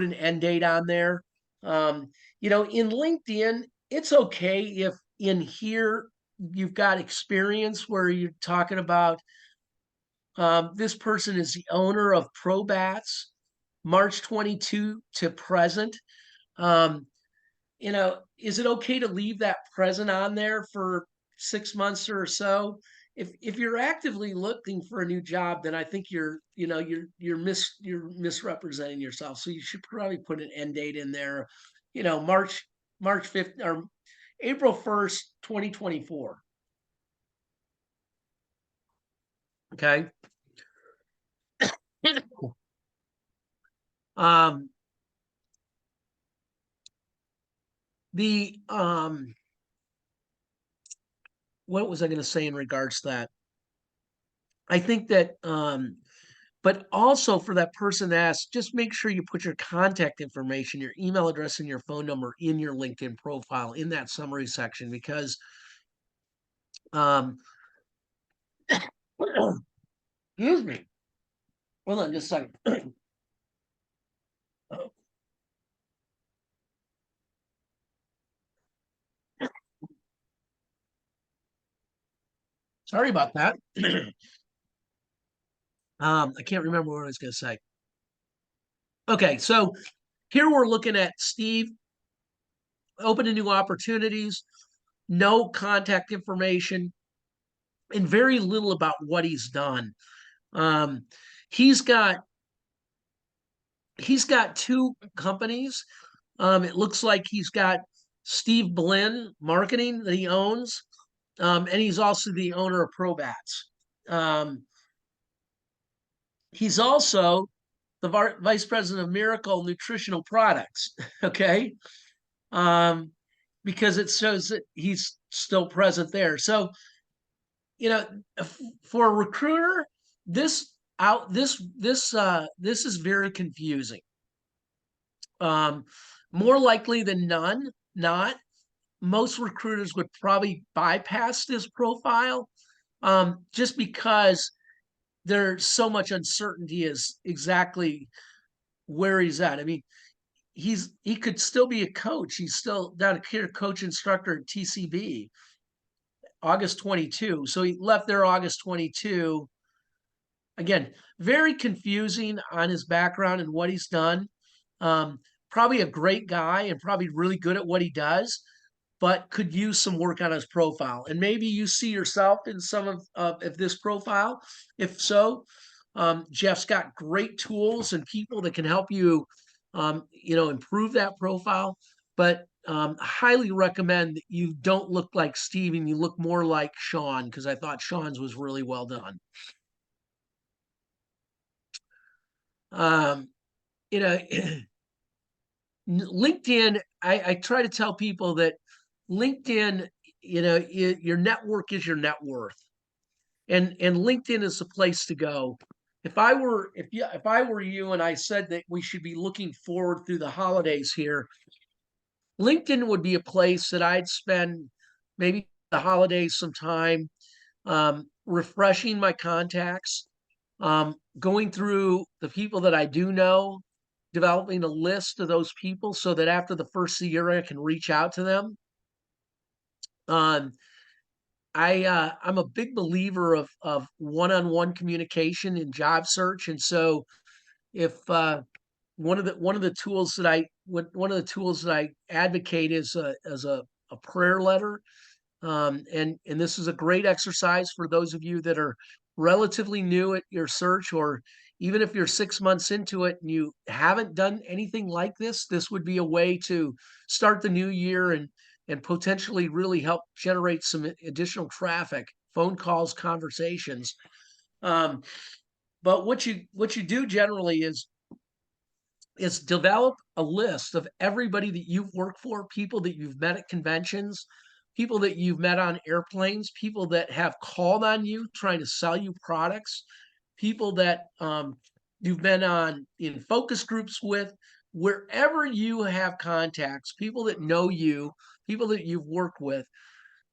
an end date on there. In LinkedIn, it's okay if in here you've got experience where you're talking about. This person is the owner of Probats, March 22 to present. Um, is it okay to leave that present on there for 6 months or so? If you're actively looking for a new job, then I think you're misrepresenting yourself. So you should probably put an end date in there. March 5th or April 1st, 2024. Okay. Um, the what was I going to say in regards to that? I think that but also for that person to ask, just make sure you put your contact information, your email address, and your phone number in your LinkedIn profile in that summary section, because um excuse me. Hold on just a second. Sorry about that. I can't remember what I was going to say. Okay, so here we're looking at Steve, open to new opportunities, no contact information, and very little about what he's done. Um, he's got 2 companies. It looks like he's got Steve Blinn Marketing that he owns, and he's also the owner of Probats. He's also the vice president of Miracle Nutritional Products. Okay, because it shows that he's still present there. So, for a recruiter, this is very confusing. More likely than none, not. Most recruiters would probably bypass this profile, just because there's so much uncertainty as exactly where he's at. I mean, he could still be a coach. He's still down here, coach instructor at TCB, August 22. So he left there August 22. Again, very confusing on his background and what he's done. Um, Probably a great guy and probably really good at what he does, but could use some work on his profile. And maybe you see yourself in some of this profile. If so, Jeff's got great tools and people that can help you, improve that profile. But highly recommend that you don't look like Steve and you look more like Sean, because I thought Sean's was really well done. Um, you know, LinkedIn, I try to tell people that LinkedIn, your network is your net worth. And LinkedIn is the place to go. If I were you and I said that we should be looking forward through the holidays here, LinkedIn would be a place that I'd spend maybe the holidays sometime, refreshing my contacts, going through the people that I do know, developing a list of those people so that after the first of the year I can reach out to them. Um, I'm a big believer of one-on-one communication in job search, and so if one of the tools that one of the tools that I advocate is a prayer letter. And this is a great exercise for those of you that are relatively new at your search, or even if you're 6 months into it and you haven't done anything like this would be a way to start the new year and potentially really help generate some additional traffic, phone calls, conversations. Um, but what you do generally is develop a list of everybody that you've worked for, people that you've met at conventions, people that you've met on airplanes, people that have called on you trying to sell you products, people that you've been on in focus groups with, wherever you have contacts, people that know you, people that you've worked with,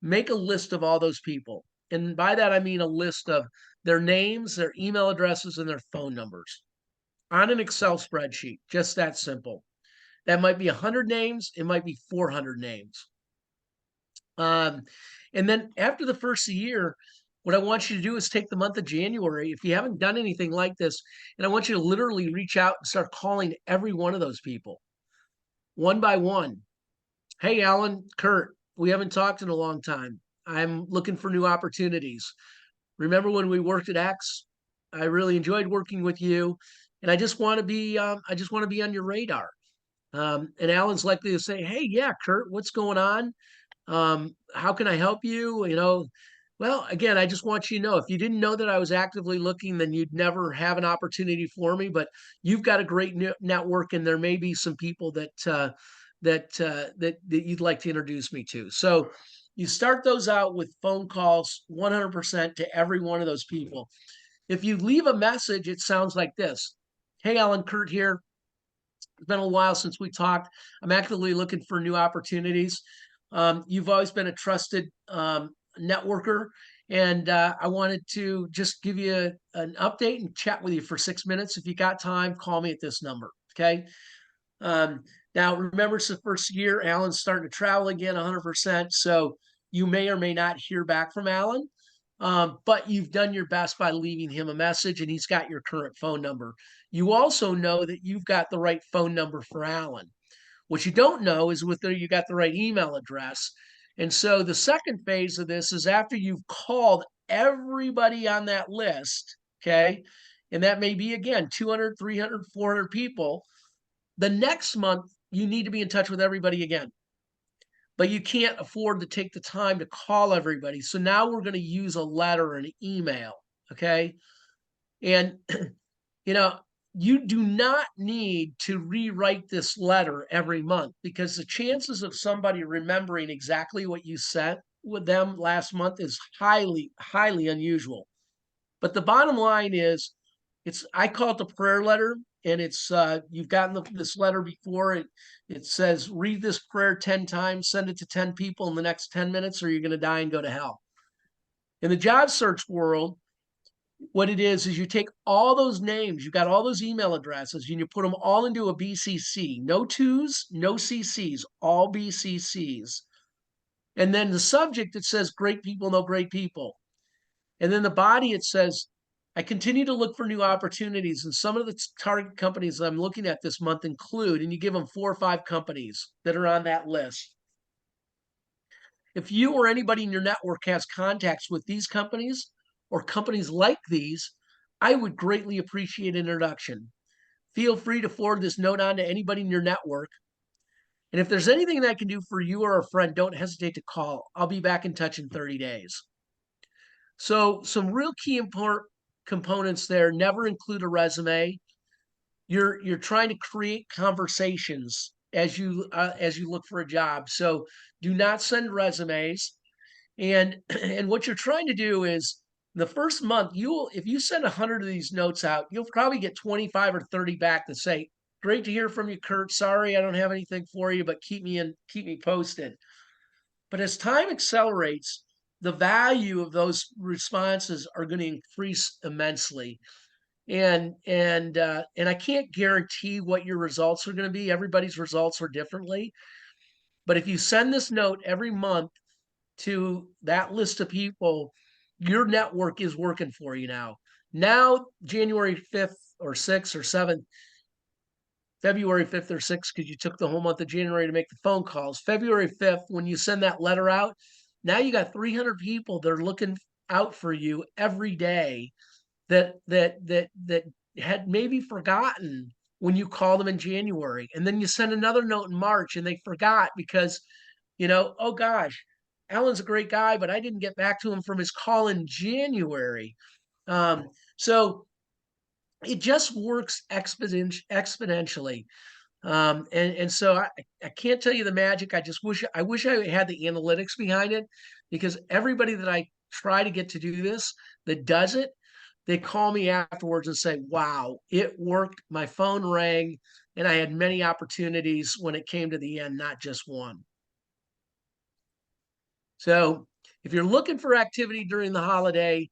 make a list of all those people. And by that, I mean a list of their names, their email addresses, and their phone numbers on an Excel spreadsheet. Just that simple. That might be 100 names. It might be 400 names. Um, and then after the first year, what I want you to do is take the month of January, if you haven't done anything like this, and I want you to literally reach out and start calling every one of those people one by one. Hey, Alan, Kurt, we haven't talked in a long time. I'm looking for new opportunities. Remember when we worked at X? I really enjoyed working with you, and I just want to be on your radar. And Alan's likely to say, "Hey, yeah, Kurt, what's going on? How can I help you?" Well, again, I just want you to know, if you didn't know that I was actively looking, then you'd never have an opportunity for me. But you've got a great network, and there may be some people that you'd like to introduce me to. So you start those out with phone calls 100% to every one of those people. If you leave a message, it sounds like this. Hey, Alan, Kurt here. It's been a while since we talked. I'm actively looking for new opportunities. You've always been a trusted networker, and I wanted to just give you an update and chat with you for 6 minutes. If you got time, call me at this number. Okay. Now, remember, it's the first year. Alan's starting to travel again 100%. So you may or may not hear back from Alan. But you've done your best by leaving him a message, and he's got your current phone number. You also know that you've got the right phone number for Alan. What you don't know is whether you got the right email address. And so the second phase of this is after you've called everybody on that list, okay? And that may be, again, 200, 300, 400 people. The next month, you need to be in touch with everybody again, but you can't afford to take the time to call everybody. So now we're going to use a letter and an email. Okay. And, you know, you do not need to rewrite this letter every month, because the chances of somebody remembering exactly what you sent with them last month is highly, highly unusual. But the bottom line is I call it the prayer letter, and it's you've gotten this letter before. It says read this prayer 10 times, send it to 10 people in the next 10 minutes, or you're going to die and go to hell. In the job search world, what it is you take all those names, you got all those email addresses, and you put them all into a BCC. No twos, no CCs, all BCCs. And then the subject, it says great people know great people. And then the body, it says, I continue to look for new opportunities. And some of the target companies that I'm looking at this month include, and you give them 4 or 5 companies that are on that list. If you or anybody in your network has contacts with these companies or companies like these, I would greatly appreciate an introduction. Feel free to forward this note on to anybody in your network. And if there's anything that I can do for you or a friend, don't hesitate to call. I'll be back in touch in 30 days. So some real key components there: never include a resume. You're trying to create conversations as you look for a job. So do not send resumes. And and what you're trying to do is the first month, if you send 100 of these notes out, you'll probably get 25 or 30 back that say, great to hear from you, Kurt. Sorry, I don't have anything for you, but keep me posted. But as time accelerates, the value of those responses are going to increase immensely. And I can't guarantee what your results are going to be. Everybody's results are differently. But if you send this note every month to that list of people, your network is working for you now. Now, January 5th or 6th or 7th, February 5th or 6th, because you took the whole month of January to make the phone calls. February 5th, when you send that letter out, now you got 300 people that are looking out for you every day that had maybe forgotten when you call them in January. And then you send another note in March and they forgot because, oh gosh, Alan's a great guy, but I didn't get back to him from his call in January. So it just works exponentially. And so I can't tell you the magic. I wish I had the analytics behind it, because everybody that I try to get to do this that does it, they call me afterwards and say, wow, it worked. My phone rang and I had many opportunities when it came to the end, not just one. So if you're looking for activity during the holiday,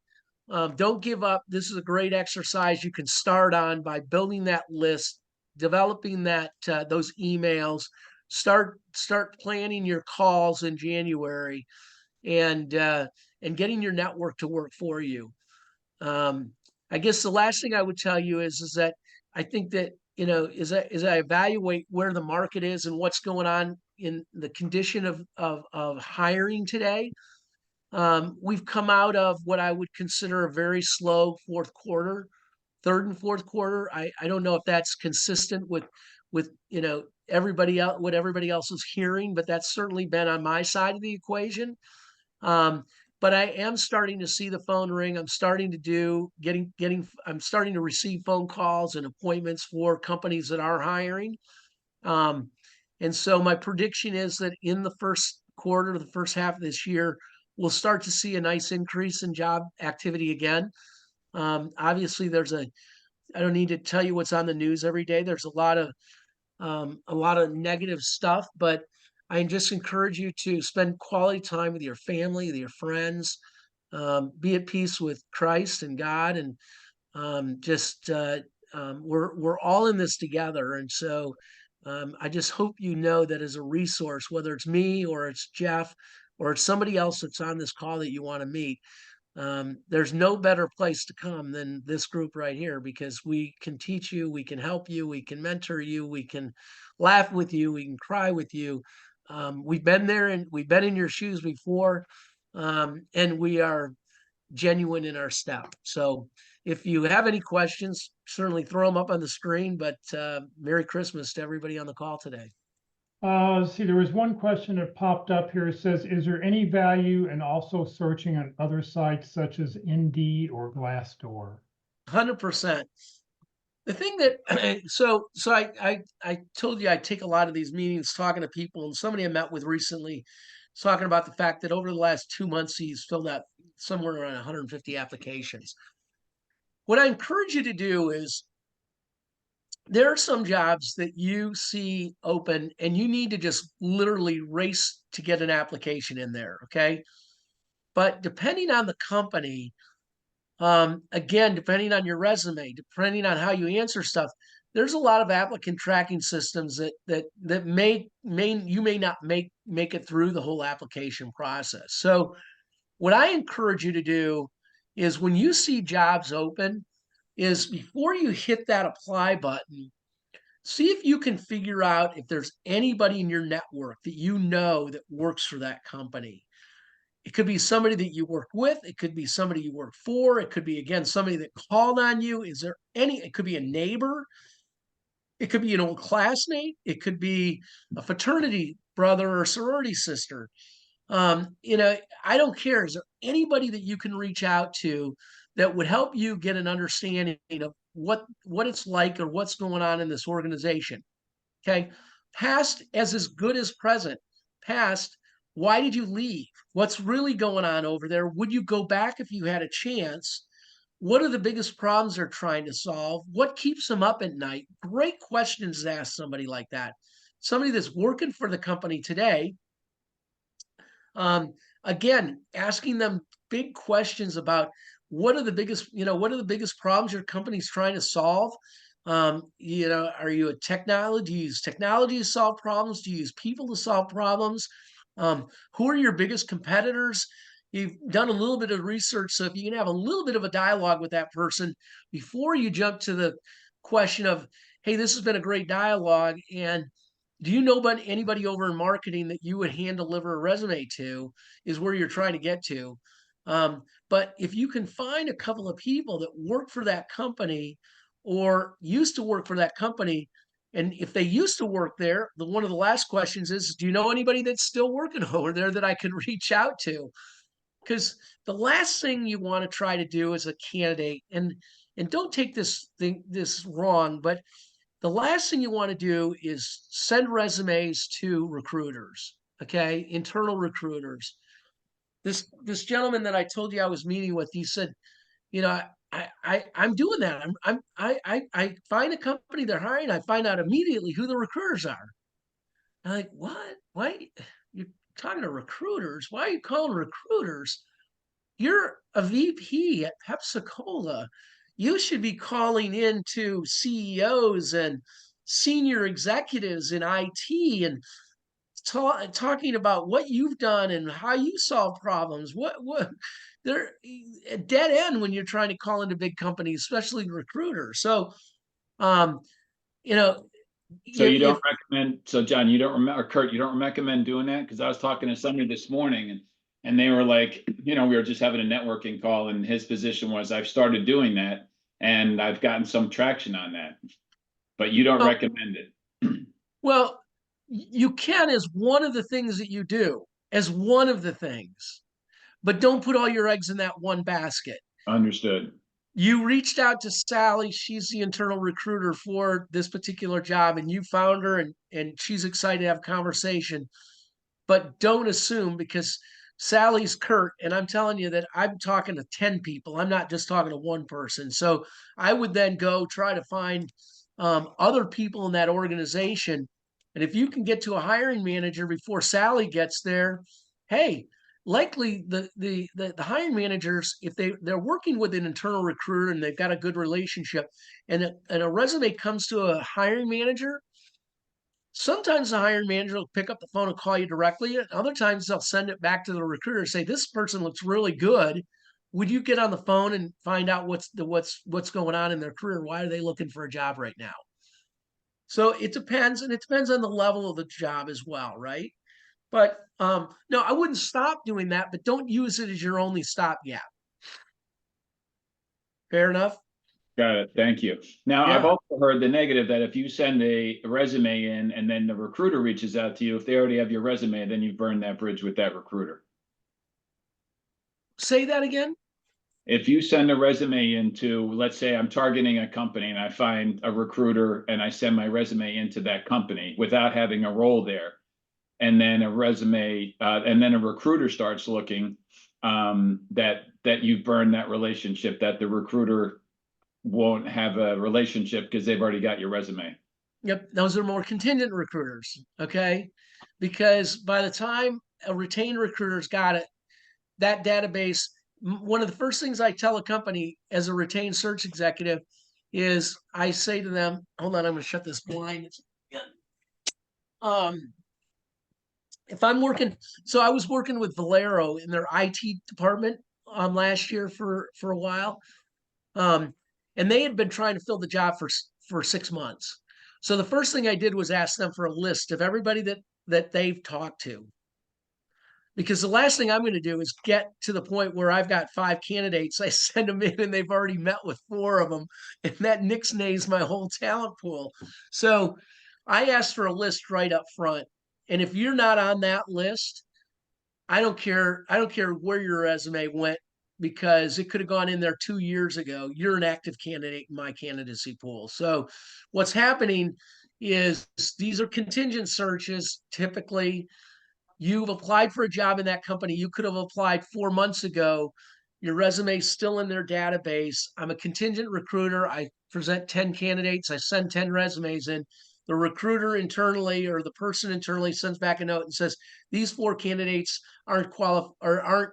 don't give up. This is a great exercise you can start on by building that list, developing those emails. Start planning your calls in January, and getting your network to work for you. I guess the last thing I would tell you is that I think that, as I evaluate where the market is and what's going on in the condition of hiring today, we've come out of what I would consider a very slow fourth quarter, third and fourth quarter. I don't know if that's consistent with everybody else, what everybody else is hearing, but that's certainly been on my side of the equation. But I am starting to see the phone ring. I'm starting to receive phone calls and appointments for companies that are hiring. And so my prediction is that in the first quarter, the first half of this year, we'll start to see a nice increase in job activity again. Obviously, I don't need to tell you what's on the news every day. There's a lot of negative stuff, but I just encourage you to spend quality time with your family, with your friends, be at peace with Christ and God, and we're all in this together. And so I just hope you know that as a resource, whether it's me or it's Jeff or it's somebody else that's on this call that you want to meet, there's no better place to come than this group right here, because we can teach you, we can help you, we can mentor you, we can laugh with you, we can cry with you. We've been there and we've been in your shoes before, and we are genuine in our step. So if you have any questions, certainly throw them up on the screen, but Merry Christmas to everybody on the call today. Let's see, there was one question that popped up here. It says, is there any value in also searching on other sites such as Indeed or Glassdoor? 100%. The thing that so I told you I take a lot of these meetings talking to people, and somebody I met with recently is talking about the fact that over the last 2 months he's filled out somewhere around 150 applications. what I encourage you to do is there are some jobs that you see open and you need to just literally race to get an application in there. Okay. But depending on the company, again, depending on your resume, depending on how you answer stuff, there's a lot of applicant tracking systems that may not make it through the whole application process. So what I encourage you to do is when you see jobs open, is before you hit that apply button, see if you can figure out if there's anybody in your network that you know that works for that company. It could be somebody that you work with. It could be somebody you work for. It could be, again, somebody that called on you. Is there any, it could be a neighbor. It could be an old classmate. It could be a fraternity brother or sorority sister. I don't care. Is there anybody that you can reach out to that would help you get an understanding of what it's like or what's going on in this organization? Okay. Past as good as present. Past, why did you leave? What's really going on over there? Would you go back if you had a chance? What are the biggest problems they're trying to solve? What keeps them up at night? Great questions to ask somebody like that. Somebody that's working for the company today. Again, asking them big questions about what are the biggest problems your company's trying to solve. Are you a technology? Do you use technology to solve problems? Do you use people to solve problems? Who are your biggest competitors? You've done a little bit of research, so if you can have a little bit of a dialogue with that person before you jump to the question of, hey, this has been a great dialogue, and do you know about anybody over in marketing that you would hand deliver a resume to, is where you're trying to get to. But if you can find a couple of people that work for that company or used to work for that company, and if they used to work there, one of the last questions is, do you know anybody that's still working over there that I could reach out to? Because the last thing you want to try to do as a candidate, and don't take this wrong, but the last thing you want to do is send resumes to recruiters, okay, internal recruiters. This gentleman that I told you I was meeting with, he said, I'm doing that. I find a company they're hiring, I find out immediately who the recruiters are. I'm like, what? Why you're talking to recruiters? Why are you calling recruiters? You're a VP at Pepsi-Cola. You should be calling in to CEOs and senior executives in IT and talking about what you've done and how you solve problems. What they're a dead end when you're trying to call into big companies, especially recruiters. So, um, you know, So you don't if recommend, so John, you don't remember, Kurt, you don't recommend doing that? Because I was talking to somebody this morning and they were like, we were just having a networking call and his position was, I've started doing that and I've gotten some traction on that, but you don't well, recommend it. well, you can as one of the things that you do, as one of the things, but don't put all your eggs in that one basket. Understood. You reached out to Sally. She's the internal recruiter for this particular job, and you found her, and she's excited to have a conversation. But don't assume, because Sally's Kurt, and I'm telling you that I'm talking to 10 people. I'm not just talking to one person. So I would then go try to find other people in that organization. And if you can get to a hiring manager before Sally gets there, hey, likely the hiring managers, if they're working with an internal recruiter and they've got a good relationship, and a resume comes to a hiring manager, sometimes the hiring manager will pick up the phone and call you directly. And other times they'll send it back to the recruiter and say, this person looks really good. Would you get on the phone and find out what's going on in their career? Why are they looking for a job right now? So it depends, and it depends on the level of the job as well, right? But no, I wouldn't stop doing that, but don't use it as your only stopgap. Fair enough? Got it. Thank you. Now, I've Yeah. also heard the negative that if you send a resume in and then the recruiter reaches out to you, if they already have your resume, then you've burned that bridge with that recruiter. Say that again. If you send a resume into, let's say I'm targeting a company and I find a recruiter and I send my resume into that company without having a role there, and then a resume, and then a recruiter starts looking, that you've burned that relationship, that the recruiter won't have a relationship because they've already got your resume. Yep, those are more contingent recruiters, okay? Because by the time a retained recruiter's got it, that database, one of the first things I tell a company as a retained search executive is I say to them, hold on, I'm gonna shut this blind. Um, if I'm working, so I was working with Valero in their IT department last year for a while. And they had been trying to fill the job for 6 months. So the first thing I did was ask them for a list of everybody that they've talked to. Because the last thing I'm going to do is get to the point where I've got 5 candidates. I send them in and they've already met with 4 of them. And that nix-nays my whole talent pool. So I asked for a list right up front. And if you're not on that list, I don't care where your resume went because it could have gone in there 2 years ago. You're an active candidate in my candidacy pool. So what's happening is these are contingent searches. Typically, you've applied for a job in that company. You could have applied 4 months ago. Your resume is still in their database. I'm a contingent recruiter. I present 10 candidates. I send 10 resumes in. The recruiter internally or the person internally sends back a note and says, these 4 candidates aren't qualified or aren't,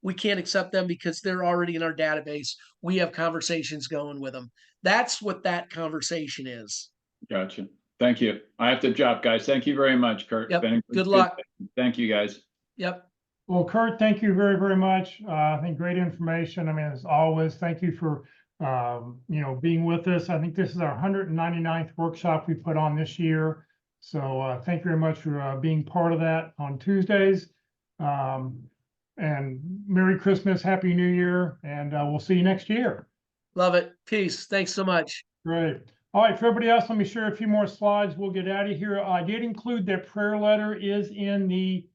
we can't accept them because they're already in our database. We have conversations going with them. That's what that conversation is. Gotcha. Thank you. I have to drop, guys. Thank you very much, Kurt. Yep. Been a Good luck. Thank you, guys. Yep. Well, Kurt, thank you very, very much. I think great information. I mean, as always, thank you for, being with us. I think this is our 199th workshop we put on this year. So thank you very much for being part of that on Tuesdays. And Merry Christmas, Happy New Year, and we'll see you next year. Love it. Peace. Thanks so much. Great. All right, for everybody else, let me share a few more slides. We'll get out of here. I did include that prayer letter is in the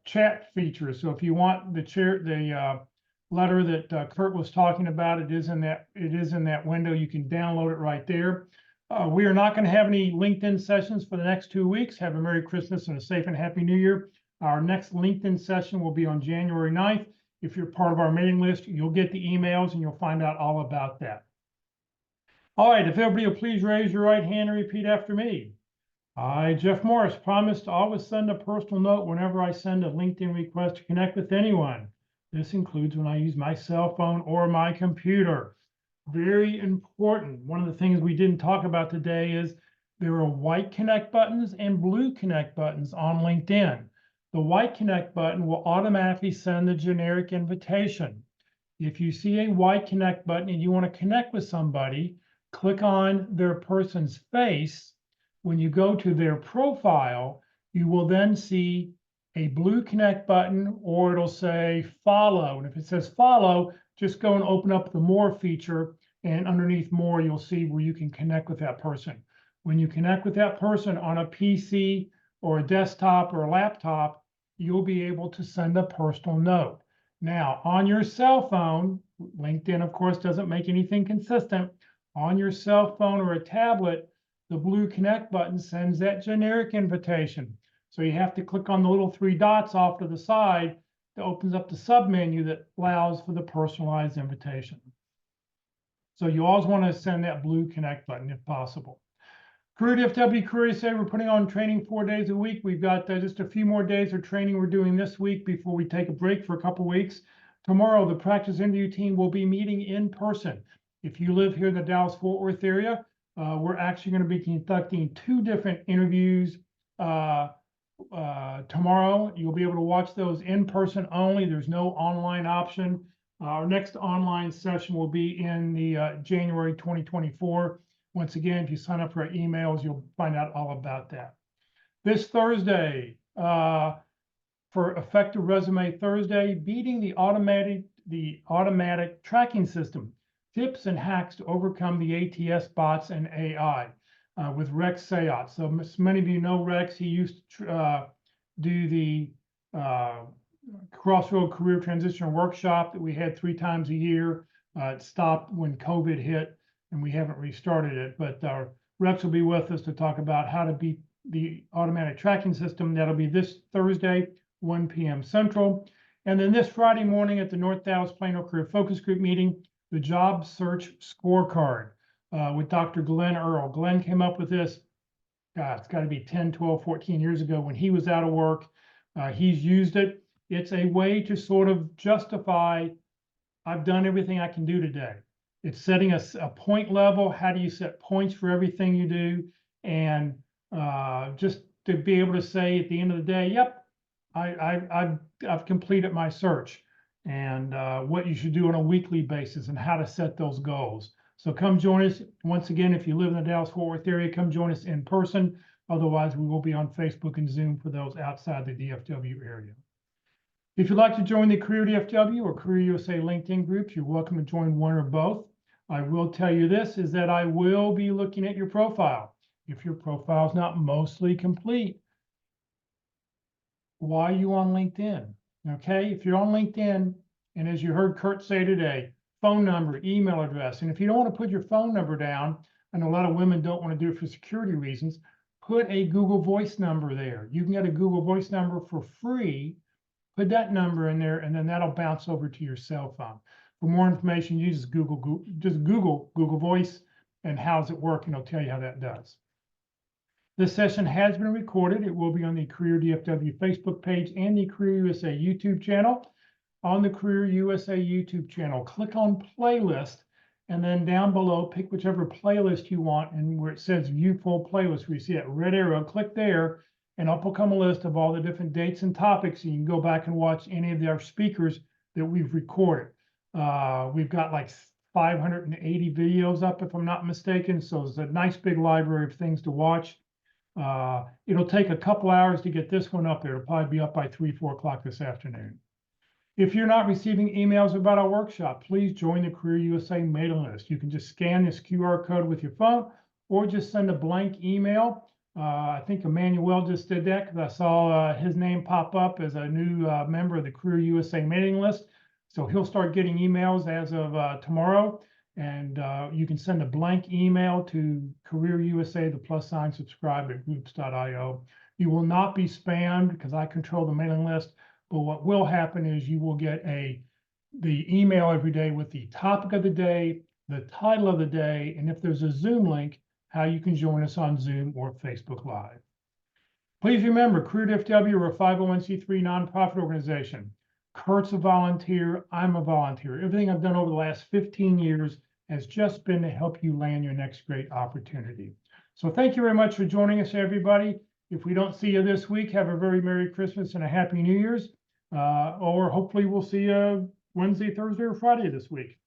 chat feature. So if you want the letter that Kurt was talking about, it is in that window. You can download it right there. We are not going to have any LinkedIn sessions for the next 2 weeks. Have a Merry Christmas and a safe and Happy New Year. Our next LinkedIn session will be on January 9th. If you're part of our mailing list, you'll get the emails and you'll find out all about that. All right, if everybody will please raise your right hand and repeat after me. I, Jeff Morris, promise to always send a personal note whenever I send a LinkedIn request to connect with anyone. This includes when I use my cell phone or my computer. Very important. One of the things we didn't talk about today is there are white connect buttons and blue connect buttons on LinkedIn. The white connect button will automatically send the generic invitation. If you see a white connect button and you want to connect with somebody, click on their person's face. When you go to their profile, you will then see a blue connect button, or it'll say follow. And if it says follow, just go and open up the more feature, and underneath more, you'll see where you can connect with that person. When you connect with that person on a PC or a desktop or a laptop, you'll be able to send a personal note. Now, on your cell phone, LinkedIn, of course, doesn't make anything consistent. On your cell phone or a tablet, the blue connect button sends that generic invitation. So you have to click on the little 3 dots off to the side that opens up the submenu that allows for the personalized invitation. So you always want to send that blue connect button if possible. Career DFW Career Say we're putting on training 4 days a week. We've got just a few more days of training we're doing this week before we take a break for a couple weeks. Tomorrow, the practice interview team will be meeting in person. If you live here in the Dallas-Fort Worth area, we're actually going to be conducting 2 different interviews tomorrow. You'll be able to watch those in person only. There's no online option. Our next online session will be in the January 2024. Once again, if you sign up for our emails, you'll find out all about that. This Thursday, for Effective Resume Thursday, beating the automatic tracking system. Tips and hacks to overcome the ATS bots and AI with Rex Sayat. So many of you know Rex. He used to do the Crossroad Career Transition Workshop that we had 3 times a year. It stopped when COVID hit and we haven't restarted it. But Rex will be with us to talk about how to beat the automatic tracking system. That'll be this Thursday, 1 p.m. Central. And then this Friday morning at the North Dallas Plano Career Focus Group meeting, the job search scorecard with Dr. Glenn Earl. Glenn came up with this, God, it's got to be 10, 12, 14 years ago when he was out of work. He's used it. It's a way to sort of justify, I've done everything I can do today. It's setting a point level. How do you set points for everything you do? And just to be able to say at the end of the day, yep, I've completed my search, and what you should do on a weekly basis and how to set those goals. So come join us. Once again, if you live in the Dallas-Fort Worth area, come join us in person. Otherwise, we will be on Facebook and Zoom for those outside the DFW area. If you'd like to join the Career DFW or Career USA LinkedIn groups, you're welcome to join one or both. I will tell you this, is that I will be looking at your profile. If your profile is not mostly complete, why are you on LinkedIn? Okay, if you're on LinkedIn, and as you heard Kurt say today, phone number, email address, and if you don't want to put your phone number down, and a lot of women don't want to do it for security reasons, put a Google Voice number there. You can get a Google Voice number for free. Put that number in there, and then that'll bounce over to your cell phone. For more information, use Google Voice and how's it work, and it'll tell you how that does. This session has been recorded. It will be on the Career DFW Facebook page and the Career USA YouTube channel. On the Career USA YouTube channel, click on playlist, and then down below, pick whichever playlist you want, and where it says view full playlist, where you see that red arrow, click there, and up will come a list of all the different dates and topics. And you can go back and watch any of our speakers that we've recorded. We've got like 580 videos up, if I'm not mistaken. So it's a nice big library of things to watch. It'll take a couple hours to get this one up there. It'll probably be up by 3, 4 o'clock this afternoon. If you're not receiving emails about our workshop, please join the Career USA mailing list. You can just scan this QR code with your phone or just send a blank email. I think Emmanuel just did that because I saw his name pop up as a new member of the Career USA mailing list. So he'll start getting emails as of tomorrow. And you can send a blank email to Career USA, the + subscribe at groups.io. You will not be spammed because I control the mailing list. But what will happen is you will get the email every day with the topic of the day, the title of the day, and if there's a Zoom link, how you can join us on Zoom or Facebook Live. Please remember, Career DFW, we're a 501c3 nonprofit organization. Kurt's a volunteer, I'm a volunteer. Everything I've done over the last 15 years has just been to help you land your next great opportunity. So thank you very much for joining us, everybody. If we don't see you this week, have a very Merry Christmas and a Happy New Year's. Or hopefully we'll see you Wednesday, Thursday, or Friday this week.